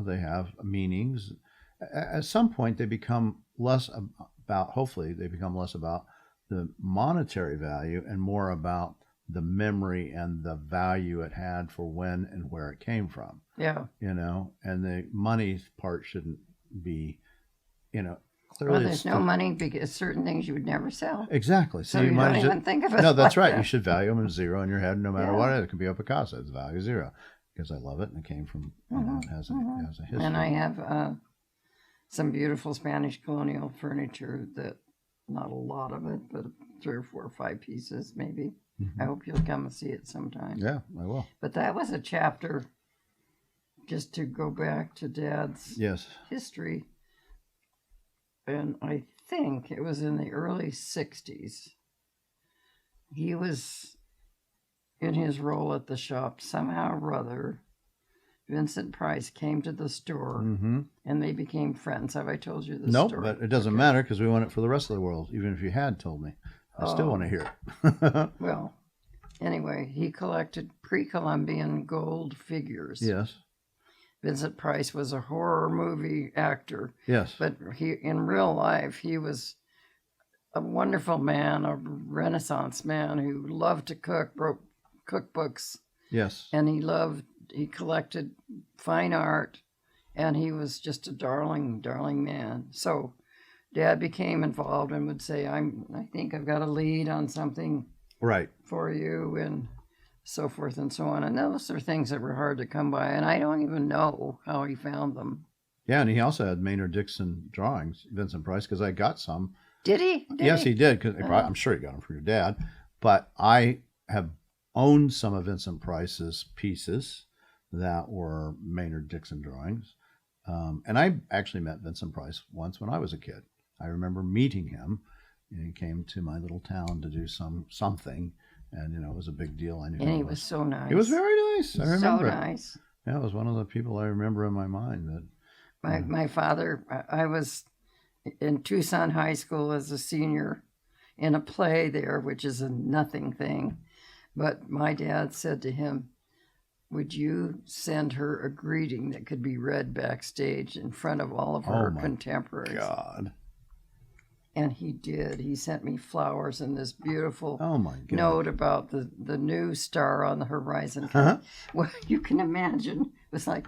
they have meanings. At some point, they become less about. Hopefully, they become less about the monetary value and more about the memory and the value it had for when and where it came from. Yeah. And the money part shouldn't be, clearly. Well, there's no money because certain things you would never sell. Exactly. So you don't even think of it. No, that's like right. You should value them as zero in your head, no matter what. It could be a Picasso. It's value zero because I love it and it came from has a history. And I have some beautiful Spanish colonial furniture that, not a lot of it, but 3 or 4 or 5 pieces maybe. I hope you'll come and see it sometime. Yeah, I will. But that was a chapter, just to go back to Dad's history. And I think it was in the early 60s. He was in his role at the shop. Somehow or other, Vincent Price came to the store, and they became friends. Have I told you this story? No, but it doesn't matter because we want it for the rest of the world, even if you had told me. I still want to hear it. Well, anyway, he collected pre-Columbian gold figures. Yes. Vincent Price was a horror movie actor. Yes. But in real life, he was a wonderful man, a Renaissance man who loved to cook, wrote cookbooks. Yes. And he collected fine art, and he was just a darling, darling man. So Dad became involved and would say, I think I've got a lead on something for you, and so forth and so on. And those are things that were hard to come by, and I don't even know how he found them. Yeah, and he also had Maynard Dixon drawings, Vincent Price, because I got some. Did he? Yes, he did, because I'm sure he got them from your dad. But I have owned some of Vincent Price's pieces, that were Maynard Dixon drawings. And I actually met Vincent Price once when I was a kid. I remember meeting him, and he came to my little town to do something, and it was a big deal. I knew And he was so nice. He was very nice. I remember. So nice. Yeah, it was one of the people I remember in my mind. That my father, I was in Tucson High School as a senior in a play there, which is a nothing thing. But my dad said to him, would you send her a greeting that could be read backstage in front of all of her contemporaries? God. And he did. He sent me flowers and this beautiful note about the new star on the horizon. Well, you can imagine. It was like,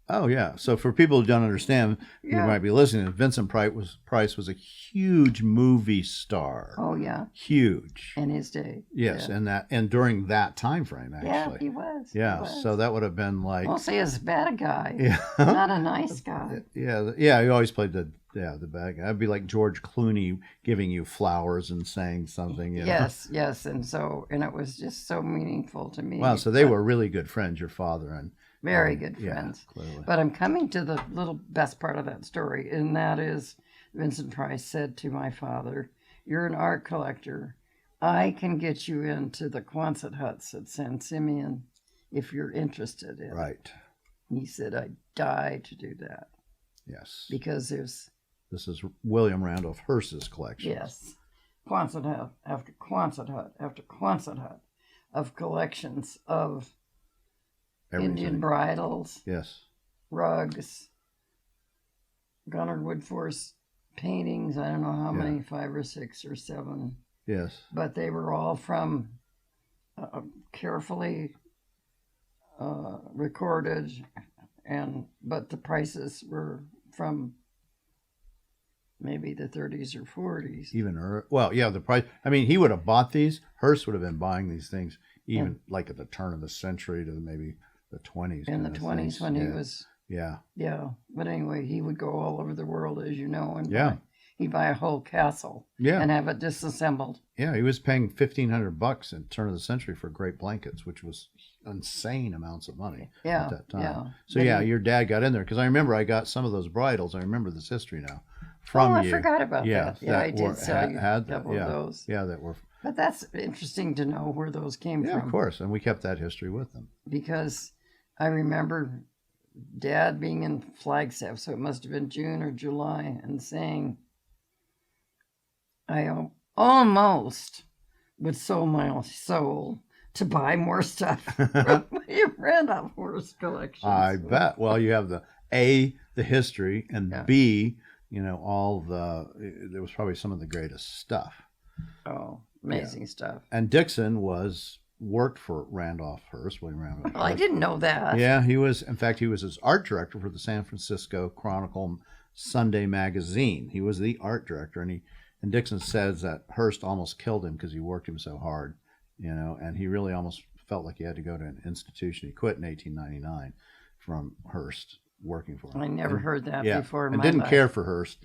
oh, yeah. So for people who don't understand, who might be listening, Vincent Price was a huge movie star. Oh, yeah. Huge. In his day. Yes, and during that time frame, actually. Yeah, he was. Yeah, he was. So that would have been like... I'll say he's a bad guy, not a nice guy. Yeah, he always played the bad guy. That'd be like George Clooney giving you flowers and saying something. Yes, and it was just so meaningful to me. Wow, so they were really good friends, your father and... Very good friends. Clearly. But I'm coming to the little best part of that story, and that is Vincent Price said to my father, you're an art collector. I can get you into the Quonset huts at San Simeon if you're interested in it. Right. He said, I'd die to do that. Yes. Because this is William Randolph Hearst's collection. Yes. Quonset hut after Quonset hut after Quonset hut of collections of everything. Indian bridles, yes, rugs, Gunnar Woodforce paintings. I don't know how many, 5 or 6 or 7. Yes, but they were all from carefully recorded, but the prices were from maybe the 30s or 40s. Even the price. I mean, he would have bought these. Hearst would have been buying these things even like at the turn of the century to maybe the 20s. In the 20s when he was... Yeah. Yeah. But anyway, he would go all over the world, as you know, and he'd buy a whole castle and have it disassembled. Yeah, he was paying $1,500 in turn of the century for great blankets, which was insane amounts of money at that time. Yeah. So your dad got in there, because I remember I got some of those bridles. I remember this history now from you. I forgot about that. Yeah, I did sell you a couple of those. Yeah, that were... But that's interesting to know where those came from. Yeah, of course, and we kept that history with them. Because I remember Dad being in Flagstaff, so it must have been June or July, and saying, I almost would sell my soul to buy more stuff from your Randolph Hearst collection. I bet. Well, you have the history, and B, all there was probably some of the greatest stuff. Oh, amazing stuff. And Dixon worked for Randolph Hearst, William Randolph Hearst. I didn't know that. Yeah, he was his art director for the San Francisco Chronicle Sunday magazine. He was the art director, and Dixon says that Hearst almost killed him because he worked him so hard, and he really almost felt like he had to go to an institution. He quit in 1899 from Hearst working for him. I never heard that before in my life. And didn't life. care for Hearst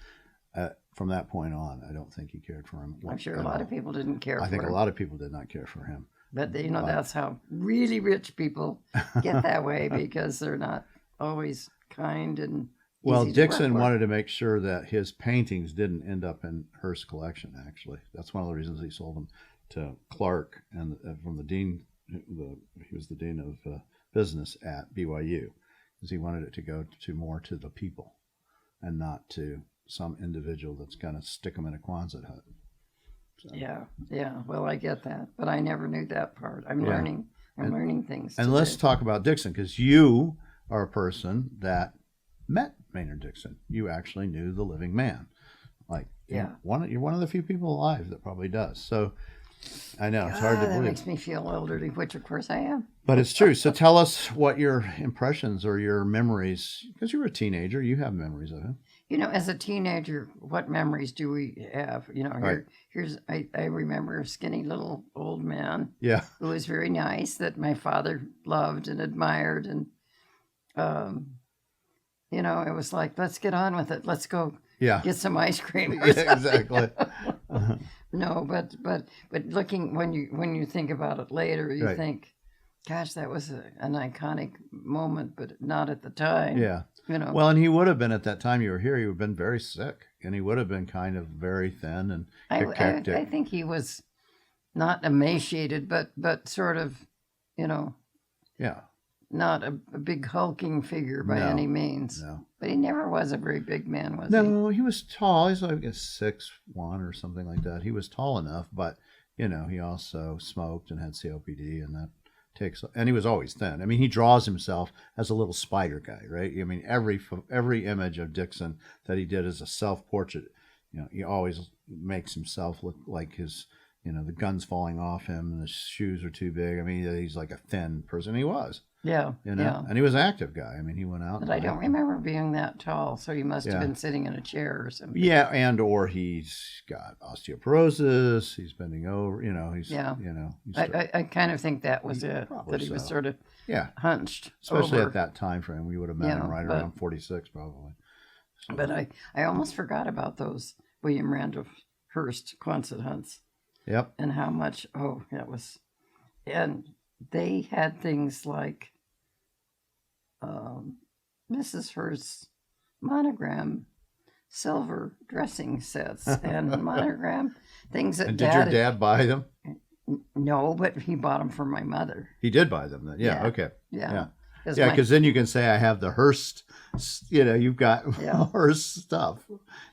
from that point on. I don't think he cared for him. I'm sure a lot of people didn't care for him. I think a lot of people did not care for him. But, that's how really rich people get that way, because they're not always kind and well, easy Dixon to wanted to make sure that his paintings didn't end up in Hearst's collection, actually. That's one of the reasons he sold them to Clark, and from the dean, he was the dean of business at BYU, because he wanted it to go more to the people and not to some individual that's going to stick them in a Quonset hut. So. Yeah. Well, I get that, but I never knew that part. I'm learning things. And let's talk about Dixon, because you are a person that met Maynard Dixon. You actually knew the living man. You're one of the few people alive that probably does. So I know it's hard to believe. That makes me feel elderly, which of course I am. But it's true. So tell us what your impressions or your memories, because you were a teenager, you have memories of him. As a teenager, what memories do we have? I remember a skinny little old man who was very nice, that my father loved and admired. And, it was like, let's get on with it. Let's go get some ice cream. Yeah, exactly. No, but looking, when you think about it later, you think, Gosh, that was an iconic moment, but not at the time. Yeah. You know. Well, and he would have been at that time you were here. He would have been very sick, and he would have been kind of very thin and cachectic. I think he was not emaciated, but sort of, you know. Yeah. Not a big hulking figure by any means. No. But he never was a very big man, was he? No, he was tall. He's like 6'1" or something like that. He was tall enough, but you know, he also smoked and had COPD, and that takes. And he was always thin. I mean, he draws himself as a little spider guy, right? I mean, every image of Dixon that he did as a self-portrait, you know, he always makes himself look like his. You know, the gun's falling off him, and the shoes are too big. I mean, he's like a thin person. He was. Yeah. You know, yeah. and he was an active guy. I mean, he went out. But I don't remember being that tall, so he must have been sitting in a chair or something. Yeah, and or he's got osteoporosis. He's bending over. You know, he's. Yeah. You know. I kind of think that was it. That he was sort of. Hunched. Especially over. at that time frame, we would have met him right around 46, probably. So. But I almost forgot about those William Randolph Hearst Quonset hunts. Yep. And how much, that was, and they had things like Mrs. Hearst's monogram silver dressing sets and monogram things that and did your dad buy them? No, but he bought them for my mother. He did buy them then. Yeah. Okay. Yeah. Yeah, because then you can say I have the Hearst, you know, you've got Hearst stuff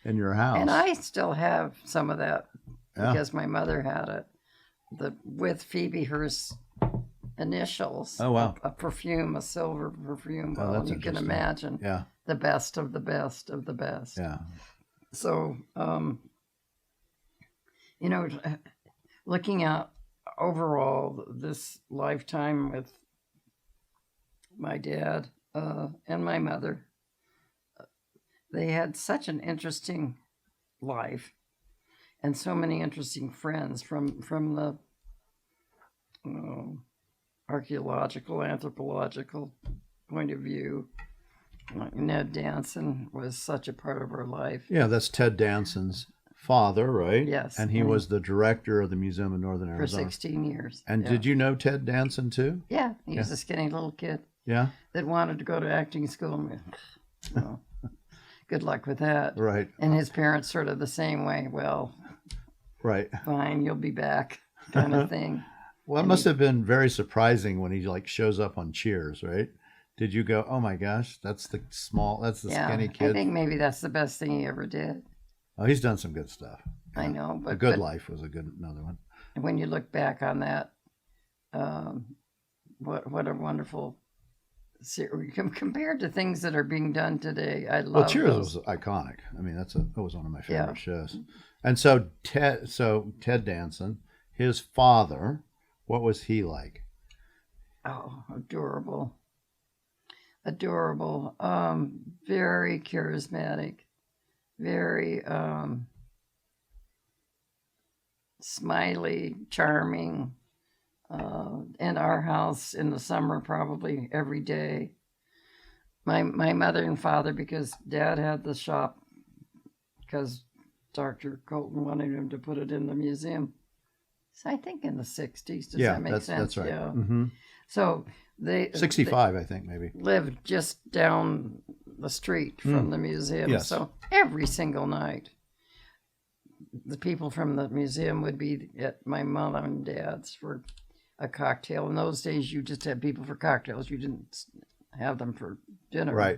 in your house. And I still have some of that. Because my mother had it, with Phoebe Hearst's initials. Oh wow! A perfume, a silver perfume. Oh, that's you can imagine. Yeah. The best of the best of the best. Yeah. So, you know, looking at overall this lifetime with my dad and my mother, they had such an interesting life. And so many interesting friends from the archaeological, anthropological point of view. Ned Danson was such a part of our life. Yeah, that's Ted Danson's father, right? Yes. And he was the director of the Museum of Northern Arizona. For 16 years. And did you know Ted Danson too? Yeah, he was a skinny little kid. Yeah. That wanted to go to acting school. Good luck with that. Right. And his parents sort of the same way. Well, right. Fine, you'll be back, kind of thing. Well, it must have been very surprising when he like shows up on Cheers, right? Did you go, oh my gosh, that's the skinny kid? I think maybe that's the best thing he ever did. Oh, he's done some good stuff. Yeah. I know, but A Good Life was another one. When you look back on that, what a wonderful series compared to things that are being done today. I love. Well, Cheers was iconic. I mean, that was one of my favorite shows. And so Ted Danson, his father, what was he like? Oh, adorable. Very charismatic, very smiley, charming. In our house in the summer, probably every day. My mother and father, because Dad had the shop, because Dr. Colton wanted him to put it in the museum. So I think in the 60s. Does that make sense? That's right. Yeah. Mm-hmm. So they 65, I think, maybe. Lived just down the street from the museum. Yes. So every single night, the people from the museum would be at my mom and dad's for a cocktail. In those days, you just had people for cocktails. You didn't have them for dinner. Right.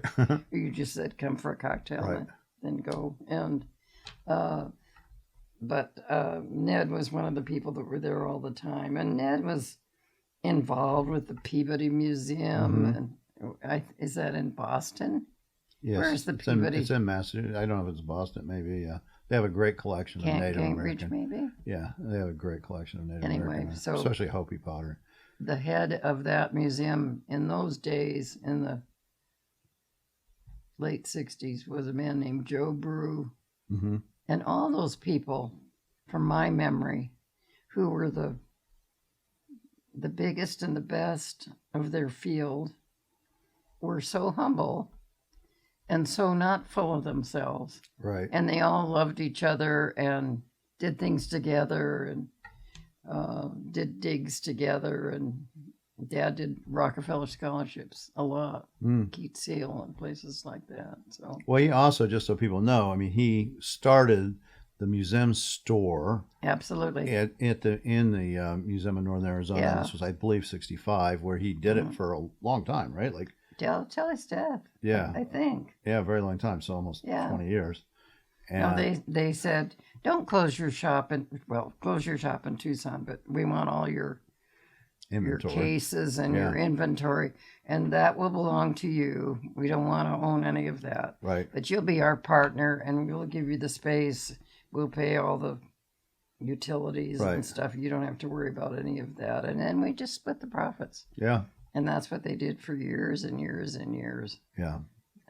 You just said, come for a cocktail and then go. And but Ned was one of the people that were there all the time. And Ned was involved with the Peabody Museum. And is that in Boston? Yes. Where's the Peabody? It's in Massachusetts. I don't know if it's Boston, maybe. They have a great collection of Native Cambridge, American. maybe? Yeah, they have a great collection of Native American, especially Hopi pottery. The head of that museum in those days, in the late 60s, was a man named Joe Brew. Mm-hmm. And all those people, from my memory, who were the biggest and the best of their field, were so humble and so not full of themselves. Right. And they all loved each other and did things together and did digs together and, Dad did Rockefeller scholarships a lot, Mm. Keat Seal and places like that. So Well, he also, just so people know, I mean, he started the museum store absolutely, in the Museum of Northern Arizona. Yeah. This was, I believe, 65, where he did it for a long time, right? Like, till his death. Yeah. I think. yeah, a very long time. So almost Yeah. 20 years. And No, they said don't close your shop close your shop in Tucson, but we want all your inventory. cases and Yeah. your inventory, and that will belong to you. We don't want to own any of that. Right. But you'll be our partner, and we'll give you the space. We'll pay all the utilities Right. and stuff. You don't have to worry about any of that. And then we just split the profits. Yeah. And that's what they did for years and years and years. Yeah.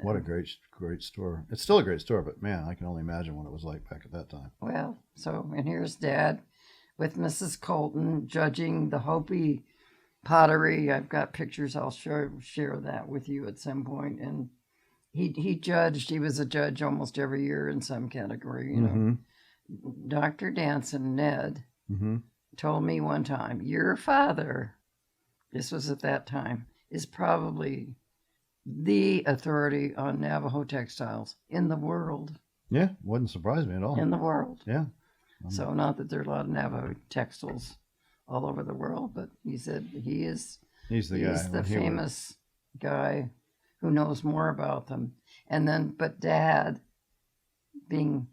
What a great store. It's still a great store, but man, I can only imagine what it was like back at that time. Well, and here's Dad with Mrs. Colton judging the Hopi pottery. I've got pictures. I'll share that with you at some point. And he judged. He was a judge almost every year in some category. You know, Dr. Danson, Ned, told me one time, your father, this was at that time, is probably the authority on Navajo textiles in the world. Yeah, wouldn't surprise me at all. In the world. Yeah. So not that there are a lot of Navajo textiles all over the world, but he said he's the guy. He's the famous guy who knows more about them. And then, but Dad, being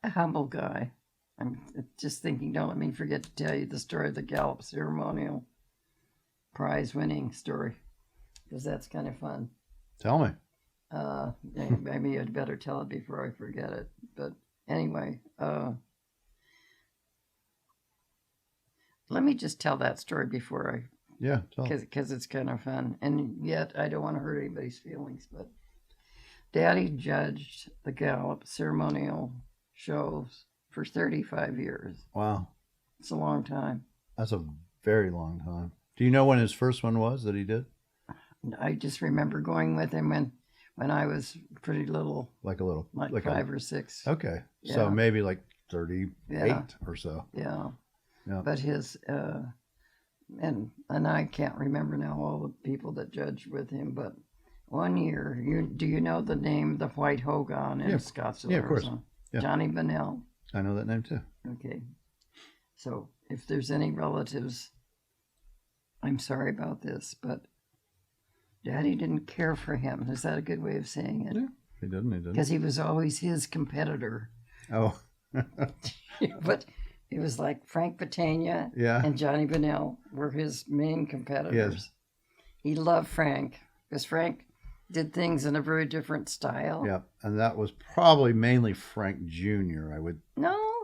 a humble guy, I'm just thinking, don't let me forget to tell you the story of the Gallup ceremonial prize-winning story, because that's kind of fun. Tell me. Maybe I'd better tell it before I forget it. But anyway, let me just tell that story before I. Yeah, because it's kind of fun, and yet I don't want to hurt anybody's feelings. But Daddy judged the Gallup ceremonial shows for 35 years. Wow, it's a long time. That's a very long time. Do you know when his first one was that he did? I just remember going with him when I was pretty little. Like 5 or 6. Okay. Yeah. So maybe like 38 or so. Yeah. Yeah. But his, and I can't remember now all the people that judged with him, but one year, do you know the name, the White Hogan in Scottsdale, Yeah, of course. Arizona? Yeah. Johnny Bennell. I know that name too. Okay. So if there's any relatives, I'm sorry about this, but Daddy didn't care for him. Is that a good way of saying it? Yeah, he didn't. Because he was always his competitor. Oh. But it was like Frank Batania and Johnny Bennell were his main competitors. Yes. He loved Frank because Frank did things in a very different style. Yeah, and that was probably mainly Frank Jr., I would...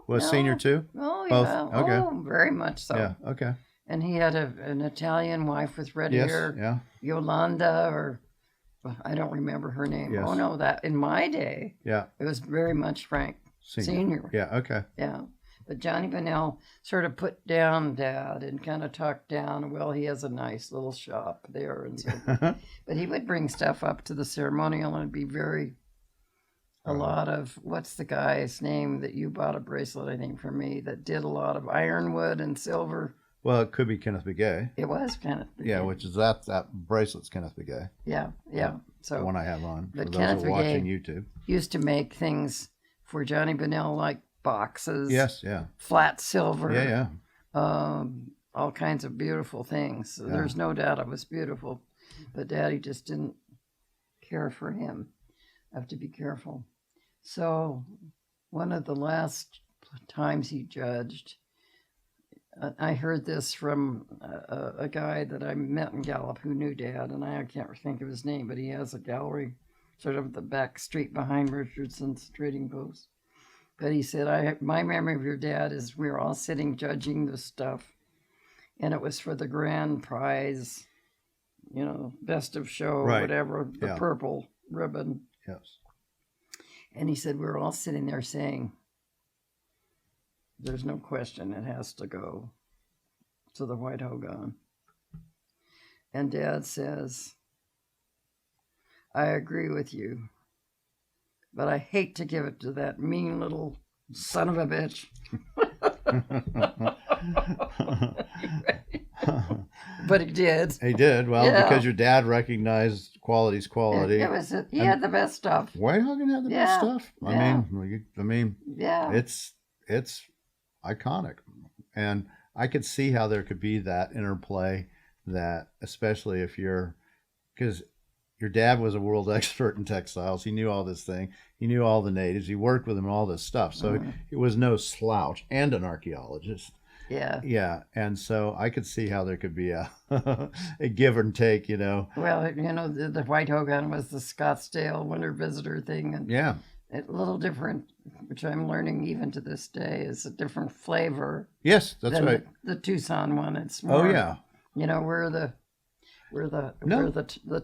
Was Senior too? Oh, Both? Yeah. Okay. Oh, very much so. Yeah, okay. And he had an Italian wife with red hair. Yeah. Yolanda, or I don't remember her name. Yes. Oh, no, that in my day, it was very much Frank Senior. Yeah, okay. Yeah. But Johnny Bennell sort of put down Dad and kind of talked down, well, he has a nice little shop there and so forth. But he would bring stuff up to the ceremonial and it'd be a lot of, what's the guy's name that you bought a bracelet, I think, for me, that did a lot of ironwood and silver? Well, it could be Kenneth Begay. It was Kenneth Begay. Yeah, which is that bracelet's Kenneth Begay. Yeah. So the one I have on, for but those Kenneth who are watching Begay YouTube. Used to make things for Johnny Bennell, like boxes. Yes, yeah. Flat silver. Yeah. All kinds of beautiful things. So there's no doubt it was beautiful. But Daddy just didn't care for him. I have to be careful. So one of the last times he judged, I heard this from a guy that I met in Gallup who knew Dad, and I can't think of his name, but he has a gallery sort of the back street behind Richardson's Trading Post. But he said, my memory of your dad is we were all sitting judging the stuff, and it was for the grand prize, best of show, whatever, the purple ribbon. Yes. And he said, we were all sitting there saying, there's no question it has to go to the White Hogan. And Dad says, I agree with you, but I hate to give it to that mean little son of a bitch. But he did. He did. Well, because your dad recognized quality's quality. He had the best stuff. Whitehagen had the best stuff. I mean, it's iconic, and I could see how there could be that interplay. That especially if because your dad was a world expert in textiles. He knew all this thing. He knew all the natives. He worked with them and all this stuff. So it was no slouch, and an archaeologist. Yeah. Yeah. And so I could see how there could be a a give and take, Well, the Whitehagen was the Scottsdale winter visitor thing. And a little different, which I'm learning even to this day, is a different flavor. Yes, that's right. The Tucson one. It's more, we're the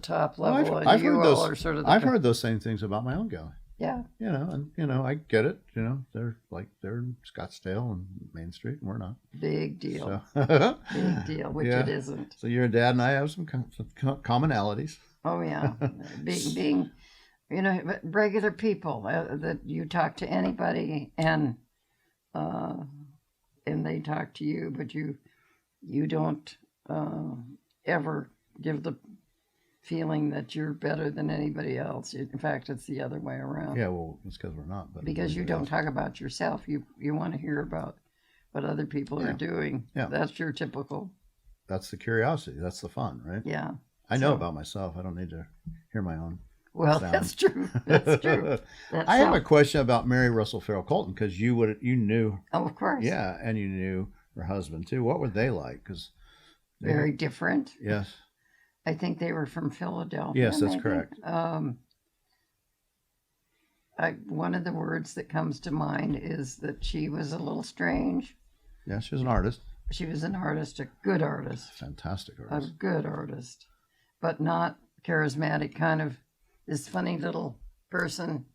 top level, and I've you heard all are sort of. I've heard those same things about my own gallery. Yeah. I get it. They're in Scottsdale and Main Street, and we're not. Big deal. So. Big deal, which it isn't. So your dad and I have some commonalities. Oh yeah, being regular people that you talk to anybody and they talk to you, but you don't ever give the feeling that you're better than anybody else. In fact, it's the other way around. Yeah, well, it's because we're not. But because you don't talk about yourself. You want to hear about what other people are doing. Yeah. That's your typical. That's the curiosity. That's the fun, right? Yeah. I know about myself. I don't need to hear my own. Well, sound. That's true. That's true. I have a question about Mary Russell Farrell Colton, because you knew. Oh, of course. Yeah, and you knew her husband too. What were they like? Because very different. Yes. I think they were from Philadelphia. Yes, that's correct. One of the words that comes to mind is that she was a little strange. Yeah, she was an artist. She was an artist, a good artist. Fantastic artist. A good artist, but not charismatic, kind of this funny little person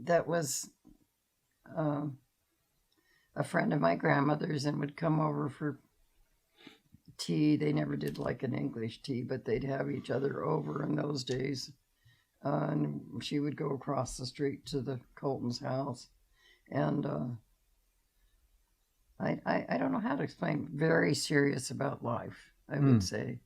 that was a friend of my grandmother's and would come over for tea. They never did like an English tea, but they'd have each other over in those days. And she would go across the street to the Colton's house. And I don't know how to explain. Very serious about life, I would say.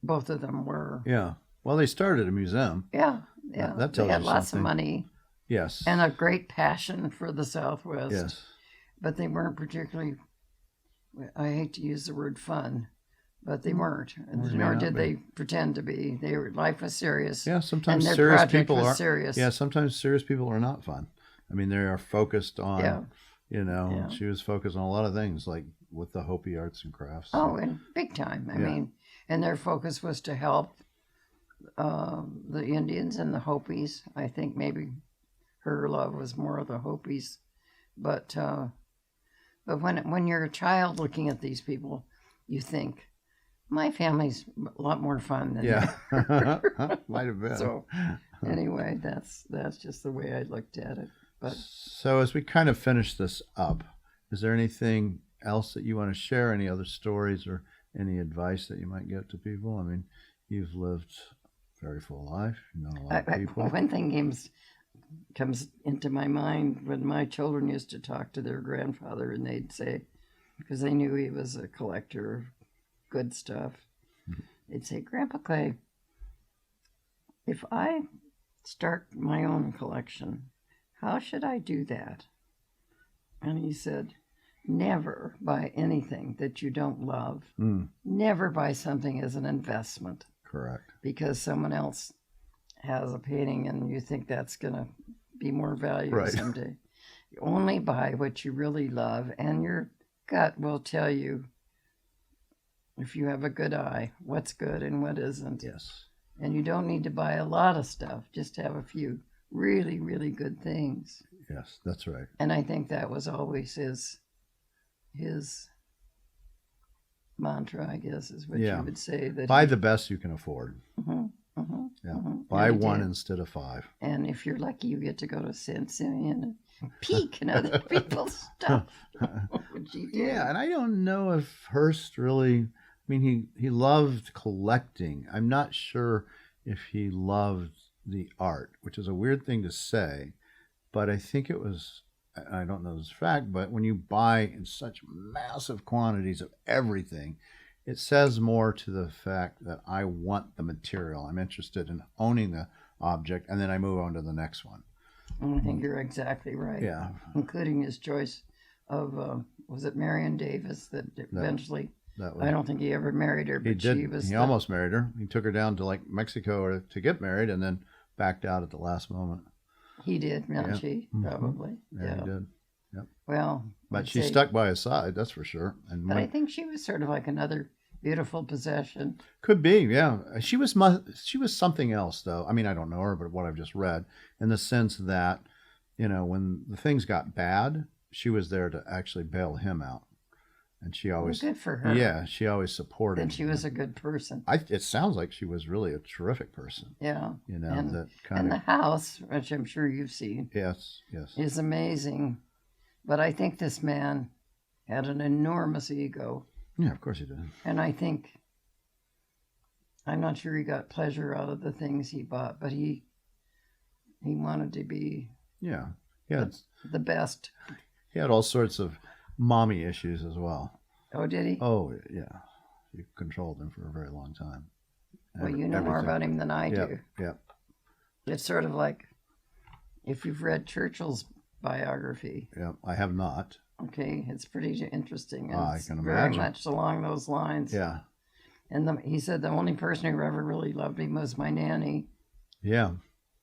Both of them were. Yeah. Well, they started a museum. Yeah. That tells they had you lots something. of money. Yes. And a great passion for the Southwest. Yes. But they weren't particularly, I hate to use the word fun, but they weren't. Nor did they pretend to be. Life was serious. Yeah, sometimes and serious their people are serious. Yeah, sometimes serious people are not fun. I mean, they are focused on, she was focused on a lot of things, like with the Hopi arts and crafts. Oh, and big time. I mean, and their focus was to help the Indians and the Hopis. I think maybe her love was more of the Hopis. But when you're a child looking at these people, you think, my family's a lot more fun than might have been. So anyway, that's just the way I looked at it. But so as we kind of finish this up, is there anything else that you want to share? Any other stories or any advice that you might give to people? I mean, you've lived a very full life. You know a lot of people. One thing comes into my mind when my children used to talk to their grandfather, and they'd say, because they knew he was a collector of good stuff, they'd say, Grandpa Clay, if I start my own collection, how should I do that? And he said, never buy anything that you don't love. Never buy something as an investment. Correct. Because someone else has a painting and you think that's going to be more valuable someday. You only buy what you really love, and your gut will tell you, if you have a good eye, what's good and what isn't. Yes. And you don't need to buy a lot of stuff, just have a few really, really good things. Yes, that's right. And I think that was always his mantra, I guess, is what you would say. That buy the best you can afford. Buy one instead of 5. And if you're lucky, you get to go to San Simeon and peek in other people's stuff. Yeah, and I don't know if Hearst really, I mean, he loved collecting. I'm not sure if he loved the art, which is a weird thing to say, but I think it was, I don't know this fact, but when you buy in such massive quantities of everything, it says more to the fact that I want the material. I'm interested in owning the object, and then I move on to the next one. I think you're exactly right. Yeah. Including his choice of, was it Marion Davis that eventually, I don't think he ever married her, but he almost married her. He took her down to like Mexico to get married and then backed out at the last moment. He did, not she, probably. Yeah, he did. Yep. Well, but she stuck by his side, that's for sure. And but I think she was sort of like another beautiful possession. Could be, yeah. She was something else, though. I mean, I don't know her, but what I've just read, in the sense that, when the things got bad, she was there to actually bail him out, and she always good for her. Yeah, she always supported. And she was a good person. It sounds like she was really a terrific person. Yeah, and that kind and the house, which I'm sure you've seen, yes, is amazing. But I think this man had an enormous ego. Yeah, of course he did. And I think, I'm not sure he got pleasure out of the things he bought, but he wanted to be the best. He had all sorts of mommy issues as well. Oh, did he? Oh, yeah. He controlled them for a very long time. Well, you know more about him than I do. Yeah. It's sort of like if you've read Churchill's biography. Yeah, I have not. Okay, it's pretty interesting. And I can imagine. Very much along those lines. Yeah. And he said the only person who ever really loved him was my nanny. Yeah.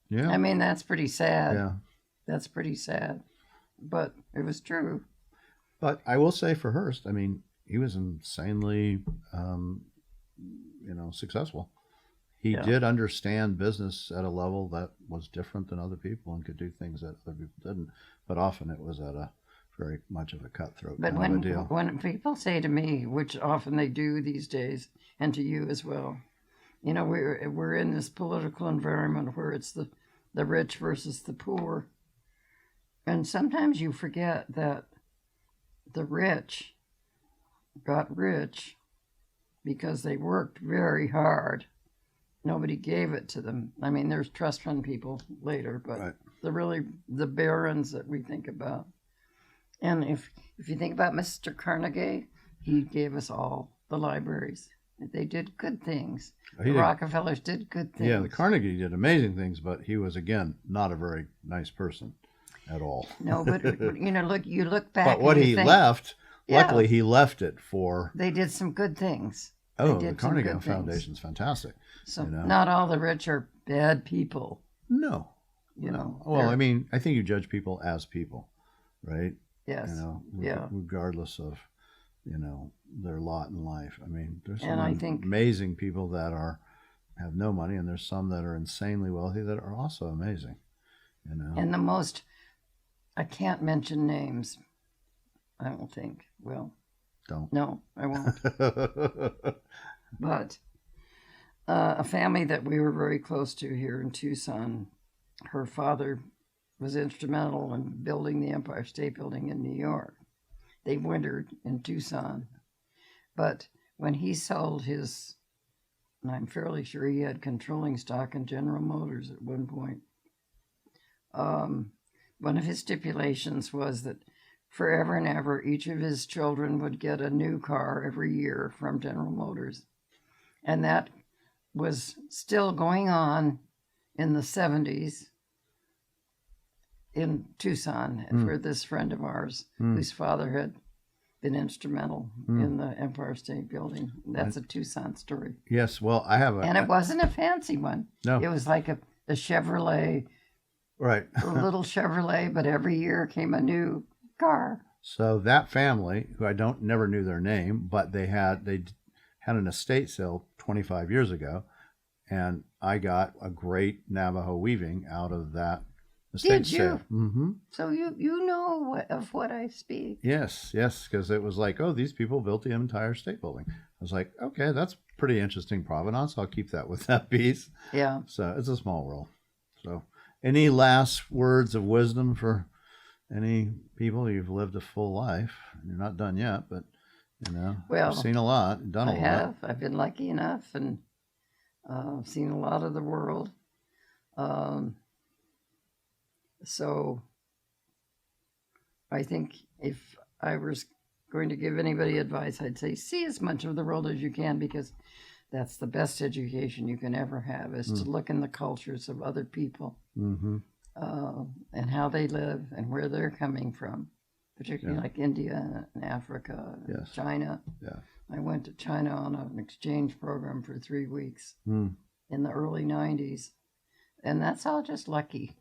Yeah. I mean, that's pretty sad. Yeah. That's pretty sad. But it was true. But I will say for Hearst, I mean, he was insanely, successful. He did understand business at a level that was different than other people and could do things that other people didn't. But often it was at a very much of a cutthroat kind of a deal. When people say to me, which often they do these days, and to you as well, we're in this political environment where it's the rich versus the poor. And sometimes you forget that the rich got rich because they worked very hard. Nobody gave it to them. I mean, there's trust fund people later, but the barons that we think about. And if you think about Mr. Carnegie, he gave us all the libraries. They did good things. The Rockefellers did good things. Yeah, the Carnegie did amazing things, but he was, again, not a very nice person at all. No, but you look back. But what he left, luckily he left it for. They did some good things. Oh, the Carnegie Foundation's fantastic. So not all the rich are bad people. No. Well, I mean, I think you judge people as people, right? Yes. Regardless of, their lot in life. I mean, there's some amazing people that have no money, and there's some that are insanely wealthy that are also amazing. And the most, I can't mention names. I don't think. Well, don't. No, I won't. But a family that we were very close to here in Tucson, her father was instrumental in building the Empire State Building in New York. They wintered in Tucson. But when he sold his, and I'm fairly sure he had controlling stock in General Motors at one point, one of his stipulations was that forever and ever, each of his children would get a new car every year from General Motors. And that was still going on in the 70s in Tucson for this friend of ours whose father had been instrumental in the Empire State Building. That's a Tucson story. Yes, well, I have And it wasn't a fancy one. No. It was like a Chevrolet. Right. A little Chevrolet, but every year came a new car. So that family, who I never knew their name, but they had an estate sale 25 years ago, and I got a great Navajo weaving out of that estate sale. Mm-hmm. So you know of what I speak. Yes, because it was like, these people built the entire state building. I was like, okay, that's pretty interesting provenance. I'll keep that with that piece. Yeah. So it's a small world. So any last words of wisdom for any people? You've lived a full life. You're not done yet, but you've seen a lot, done a lot. I have. I've been lucky enough, and seen a lot of the world. So I think if I was going to give anybody advice, I'd say see as much of the world as you can, because that's the best education you can ever have, is to look in the cultures of other people and how they live and where they're coming from, particularly like India and Africa, and China. Yeah. I went to China on an exchange program for 3 weeks in the early 90s. And that's all just lucky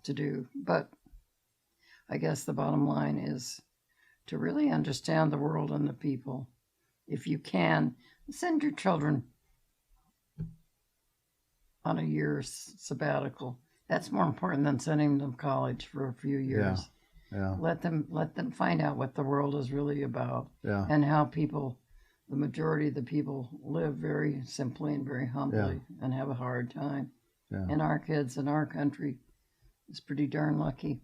to do. But I guess the bottom line is to really understand the world and the people. If you can, send your children on a year's sabbatical. That's more important than sending them to college for a few years. Yeah. Let them find out what the world is really about and how people, the majority of the people, live very simply and very humbly and have a hard time. Yeah. And our kids in our country is pretty darn lucky.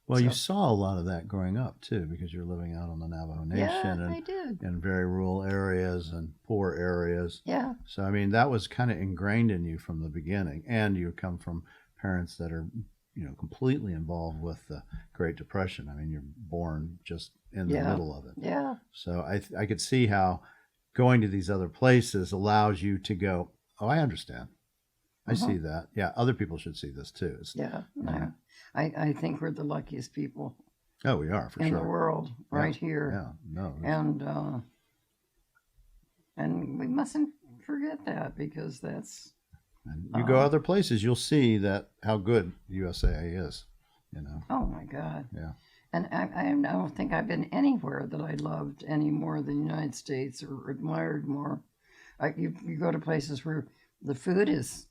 Well, you saw a lot of that growing up, too, because you're living out on the Navajo Nation I did. in very rural areas and poor areas. Yeah. So, I mean, that was kind of ingrained in you from the beginning. And you come from parents that are, completely involved with the Great Depression. I mean, you're born just in the middle of it. Yeah. So I could see how going to these other places allows you to go, oh, I understand. I see that. Yeah, other people should see this, too. I think we're the luckiest people. Oh, we are, for in sure. the world, right here. Yeah, no. And we mustn't forget that, because that's... And you go other places, you'll see that how good USA is, Oh, my God. Yeah. And I don't think I've been anywhere that I loved any more than the United States, or admired more. You go to places where the food is...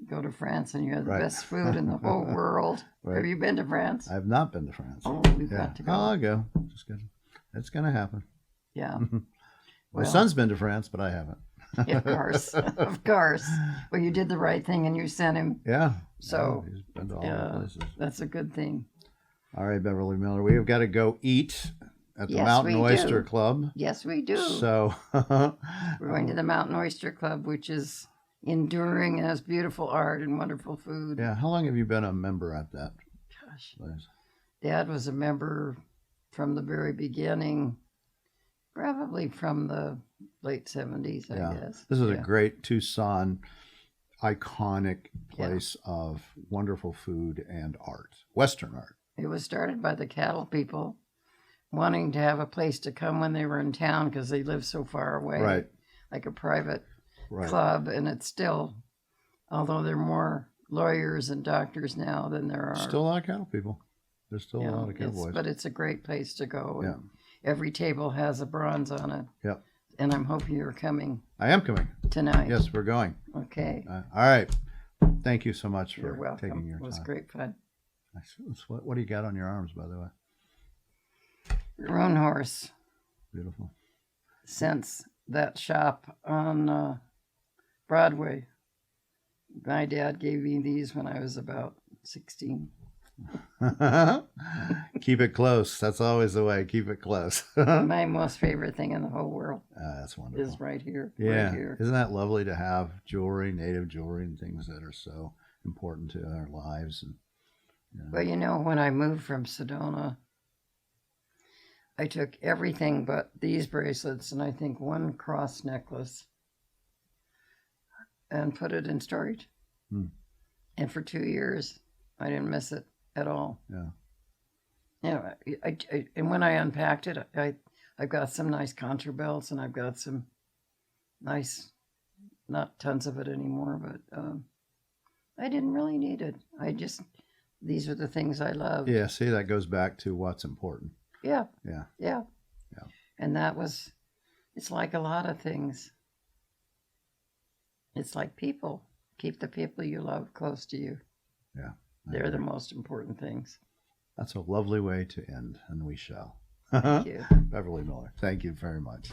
Go to France and you have the best food in the whole world. Have you been to France? I've not been to France. Oh, we've got to go. Oh, I'll go. It's going to happen. Yeah. My son's been to France, but I haven't. Of course. Of course. Well, you did the right thing and you sent him. Yeah. So he's been to all the places. That's a good thing. All right, Beverly Miller. We have got to go eat at the Mountain Oyster Club. Yes, we do. So we're going to the Mountain Oyster Club, which is enduring and has beautiful art and wonderful food. Yeah. How long have you been a member at that place? Dad was a member from the very beginning, probably from the late 70s, I guess. This is a great Tucson, iconic place of wonderful food and art, Western art. It was started by the cattle people wanting to have a place to come when they were in town because they lived so far away. Right. Like a private club, and it's still, although there are more lawyers and doctors now than there are. Still a lot of cattle people. There's still a lot of cowboys. But it's a great place to go. Yeah. Every table has a bronze on it. Yep. And I'm hoping you're coming. I am coming. Tonight. Yes, we're going. Okay. All right. Thank you so much You're for welcome. taking your time. It was great fun. What do you got on your arms, by the way? Roan horse. Beautiful. Since that shop on Broadway. My dad gave me these when I was about 16. Keep it close. That's always the way. Keep it close. My most favorite thing in the whole world. That's wonderful. Is right here. Yeah. Right here. Isn't that lovely to have jewelry, native jewelry, and things that are so important to our lives? And Well, when I moved from Sedona, I took everything but these bracelets and I think one cross necklace and put it in storage. And for 2 years, I didn't miss it at all. Yeah. And when I unpacked it, I've got some nice contra belts and I've got some nice, not tons of it anymore, but I didn't really need it. These are the things I love. Yeah, see, that goes back to what's important. Yeah. Yeah. And it's like a lot of things. It's like people. Keep the people you love close to you. Yeah. They're the most important things. That's a lovely way to end, and we shall. Thank you. Beverly Miller, thank you very much.